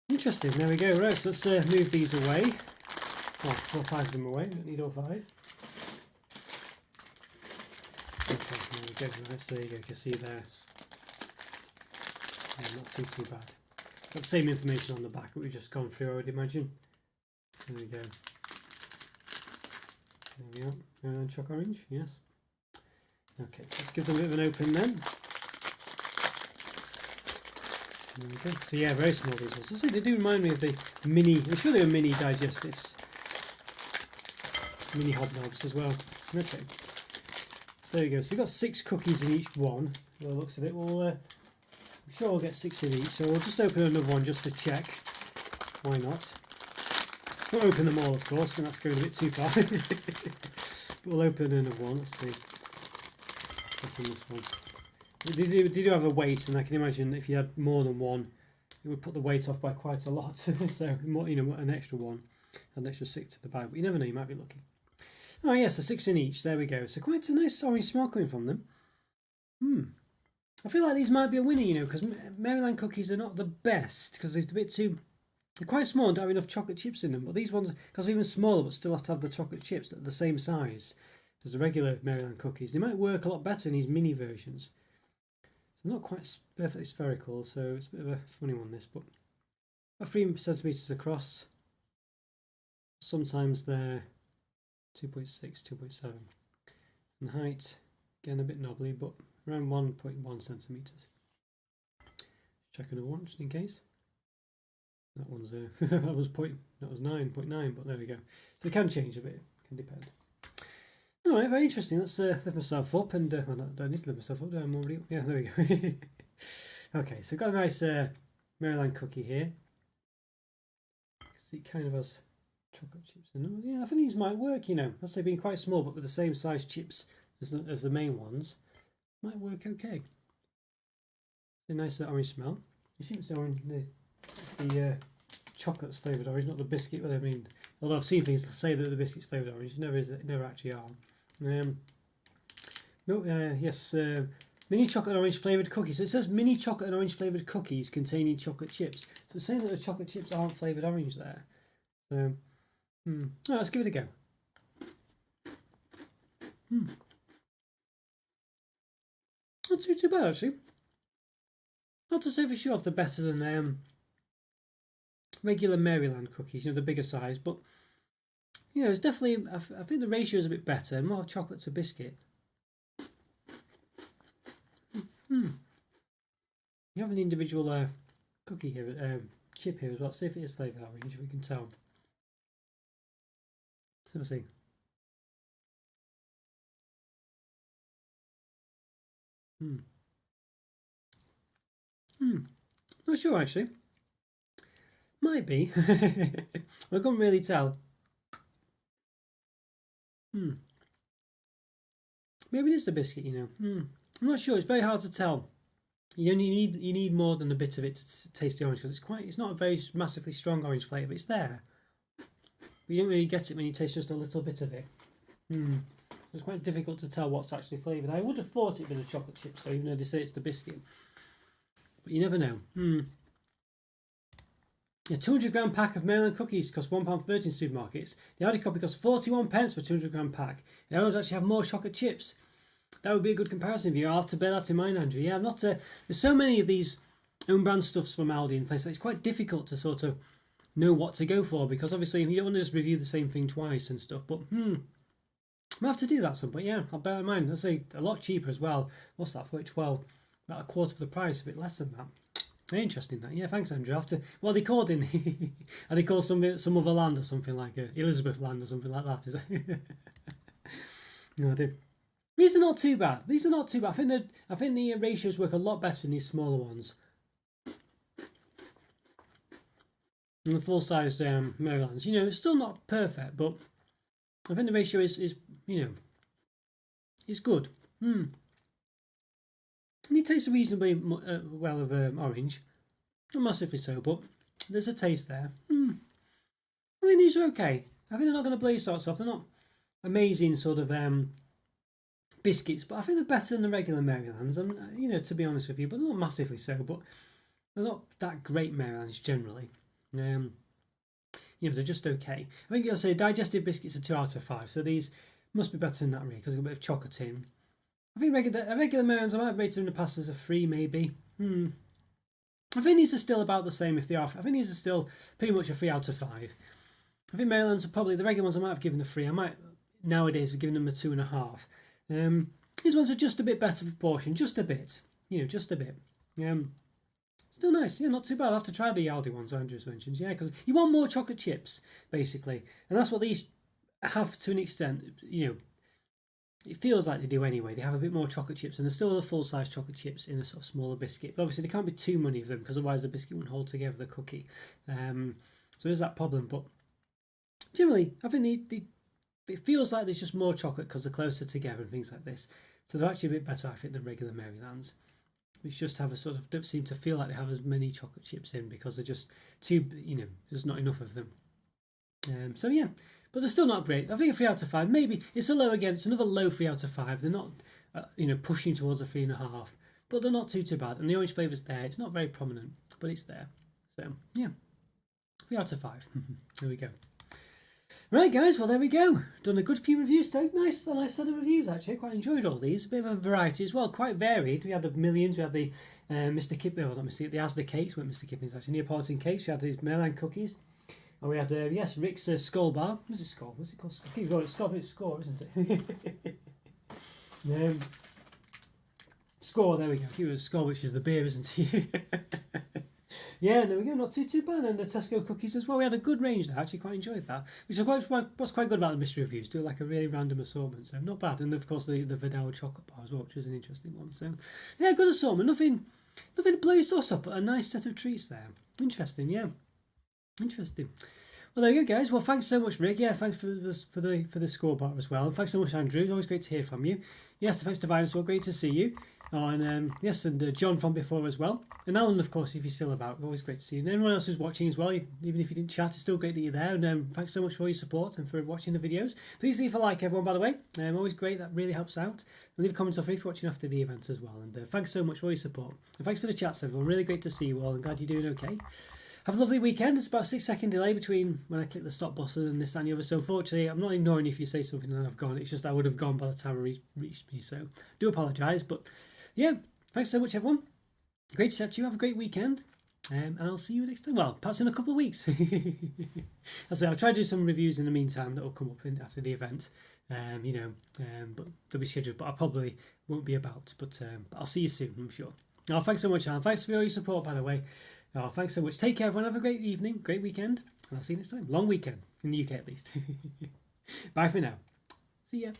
Interesting. There we go. Right. So let's move these away. Oh, all 5 of them away. We don't need all 5. Okay. There we go. Right. So there you go. You can see there. Yeah, not too bad. Got the same information on the back that we've just gone through, I would imagine. There we go. There we are. Maryland Choc Orange, yes. Okay, let's give them a bit of an open then. Okay. So yeah, very small these ones. I say they do remind me of the mini. I'm sure they were mini digestives, mini hobnobs as well. Okay. So there we go. So we've got 6 cookies in each one. By the looks of it, I'm sure we'll get 6 in each. So we'll just open another one just to check. Why not? Not open them all, of course, and that's going a bit too far. But we'll open another one. Let's see. What's in this one? They do have a weight, and I can imagine if you had more than one, it would put the weight off by quite a lot. So, more, an extra one, an extra 6 to the bag. But you never know, you might be lucky. Oh yes, so 6 in each. There we go. So quite a nice orange smell coming from them. I feel like these might be a winner, because Maryland cookies are not the best because they're a bit too. They're quite small and don't have enough chocolate chips in them. But these ones, because they're even smaller, but still have to have the chocolate chips that are the same size as the regular Maryland cookies, they might work a lot better in these mini versions. Not quite perfectly spherical, so it's a bit of a funny one this, but about 3 centimeters across. Sometimes they're 2.6, 2.7. And height, again a bit knobbly, but around 1.1 centimeters. Check another one just in case. That one's that was 9.9, but there we go. So it can change a bit, can depend. All right, very interesting. Let's lift myself up and well, I don't need to lift myself up. I'm already up. Yeah, there we go. Okay, so we've got a nice Maryland cookie here. It kind of has chocolate chips in them. Yeah, I think these might work. As they've been quite small, but with the same size chips as the main ones, might work okay. A nice orange smell. You see, it's orange. It's the chocolate's flavoured orange, not the biscuit. Well, I mean, although I've seen things to say that the biscuit's flavoured orange, it never actually are. Yes, mini chocolate and orange flavoured cookies. So it says mini chocolate and orange flavoured cookies containing chocolate chips. So it's saying that the chocolate chips aren't flavoured orange there. So, let's give it a go. Not too bad actually. Not to say for sure if they're better than regular Maryland cookies, the bigger size, but it's definitely. I think the ratio is a bit better, more chocolate to biscuit. You have an individual cookie here, chip here as well. See if it is flavoured orange, if we can tell. Let's see. Not sure actually. Might be. I can't really tell. Maybe it is the biscuit, I'm not sure. It's very hard to tell. You need more than a bit of it to taste the orange because it's not a very massively strong orange flavour. It's there, but you don't really get it when you taste just a little bit of it. It's quite difficult to tell what's actually flavoured. I would have thought it'd been the chocolate chips, though, even though they say it's the biscuit. But you never know. A 200-gram pack of Maryland cookies costs £1.30 in supermarkets. The Aldi copy costs 41 pence for a 200-gram pack. The Aldi actually have more chocolate chips. That would be a good comparison for you. I'll have to bear that in mind, Andrew. Yeah, there's so many of these own brand stuffs from Aldi in places. It's quite difficult to sort of know what to go for because obviously you don't want to just review the same thing twice and stuff. But I'll have to do that at some point. Yeah, I'll bear in mind. I'll say a lot cheaper as well. What's that for? 12, about a quarter of the price, a bit less than that. Very interesting that. Yeah, thanks, Andrew. What are they called in? Are they called some other land or something like Elizabeth Land or something like that? Is it? No, I did. These are not too bad. I think the ratios work a lot better in these smaller ones. And the full size Marylands. It's still not perfect, but I think the ratio is it's good. And it tastes reasonably well of orange. Not massively so, but there's a taste there. I think these are okay. I think they're not going to blaze sorts off. They're not amazing sort of biscuits, but I think they're better than the regular Marylands. To be honest with you, but not massively so. But they're not that great Marylands generally. They're just okay. I think you'll say digestive biscuits are 2 out of 5. So these must be better than that really because they've got a bit of chocolate in. I think regular Marylands I might have rated them in the past as a 3 maybe. I think these are still about the same if they are. I think these are still pretty much a 3 out of 5. I think Marylands are probably the regular ones I might have given a 3. I might nowadays have given them a 2.5. These ones are just a bit better proportion, just a bit. Just a bit. Still nice, yeah, not too bad. I'll have to try the Aldi ones Andrew's mentioned, yeah, because you want more chocolate chips, basically. And that's what these have to an extent, you know, it feels like they do anyway. They have a bit more chocolate chips, and there's still the full-size chocolate chips in a sort of smaller biscuit. But obviously, there can't be too many of them because otherwise the biscuit won't hold together the cookie. So there's that problem. But generally, I think it feels like there's just more chocolate because they're closer together and things like this. So they're actually a bit better, I think, than regular Marylands, which just have a sort of don't seem to feel like they have as many chocolate chips in because they're just too, you know, there's not enough of them. So yeah, but they're still not great. I think a 3 out of 5. Maybe it's a low again. It's another low 3 out of 5. They're not, you know, pushing towards a 3.5, but they're not too bad. And the orange flavour's there. It's not very prominent, but it's there. So yeah, 3 out of 5. There we go. Right, guys. Well, there we go. Done a good few reviews today. Nice set of reviews actually. Quite enjoyed all these. A bit of a variety as well. Quite varied. We had the millions. We had the Mr. Kipling's, well, not Mr. The Asda cakes. Weren't Mr. Kipling's actually. Neapolitan cakes. We had these Maryland cookies. And we had, yes, Rick's Skull Bar. What's it Skull? What's it called? I keep going, it's Score, isn't it? Score, there we go. I keep it Skull, which is the beer, isn't it? Yeah, there we go. Not too bad. And the Tesco cookies as well. We had a good range there. I actually quite enjoyed that. Which is what's quite good about the mystery reviews. Do like a really random assortment. So not bad. And of course the Vidal chocolate bar as well, which is an interesting one. So yeah, good assortment. Nothing to blow your sauce off, but a nice set of treats there. Interesting, yeah. Interesting. Well, there you go, guys. Well, thanks so much, Rick. Yeah, thanks for the score bar as well. And thanks so much, Andrew. It's always great to hear from you. Yes, thanks to Dinosaur. Great to see you. Oh, and yes, and John from before as well. And Alan, of course, if you're still about. Always great to see you. And everyone else who's watching as well, even if you didn't chat, it's still great that you're there. And thanks so much for your support and for watching the videos. Please leave a like, everyone, by the way. Always great. That really helps out. And leave comments or free for watching after the event as well. And thanks so much for your support. And thanks for the chats, everyone. Really great to see you all. I'm glad you're doing okay. Have a lovely weekend. It's about a 6-second delay between when I click the stop button and this and the other. So unfortunately, I'm not ignoring you if you say something and I've gone. It's just I would have gone by the time it reached me. So do apologise. But yeah, thanks so much, everyone. Great to chat to you. Have a great weekend. And I'll see you next time. Well, perhaps in a couple of weeks. I'll try to do some reviews in the meantime that will come up after the event. But they'll be scheduled. But I probably won't be about. But I'll see you soon, I'm sure. Oh, thanks so much, Alan. Thanks for all your support, by the way. Oh, thanks so much. Take care, everyone. Have a great evening, great weekend, and I'll see you next time. Long weekend, in the UK at least. Bye for now. See ya.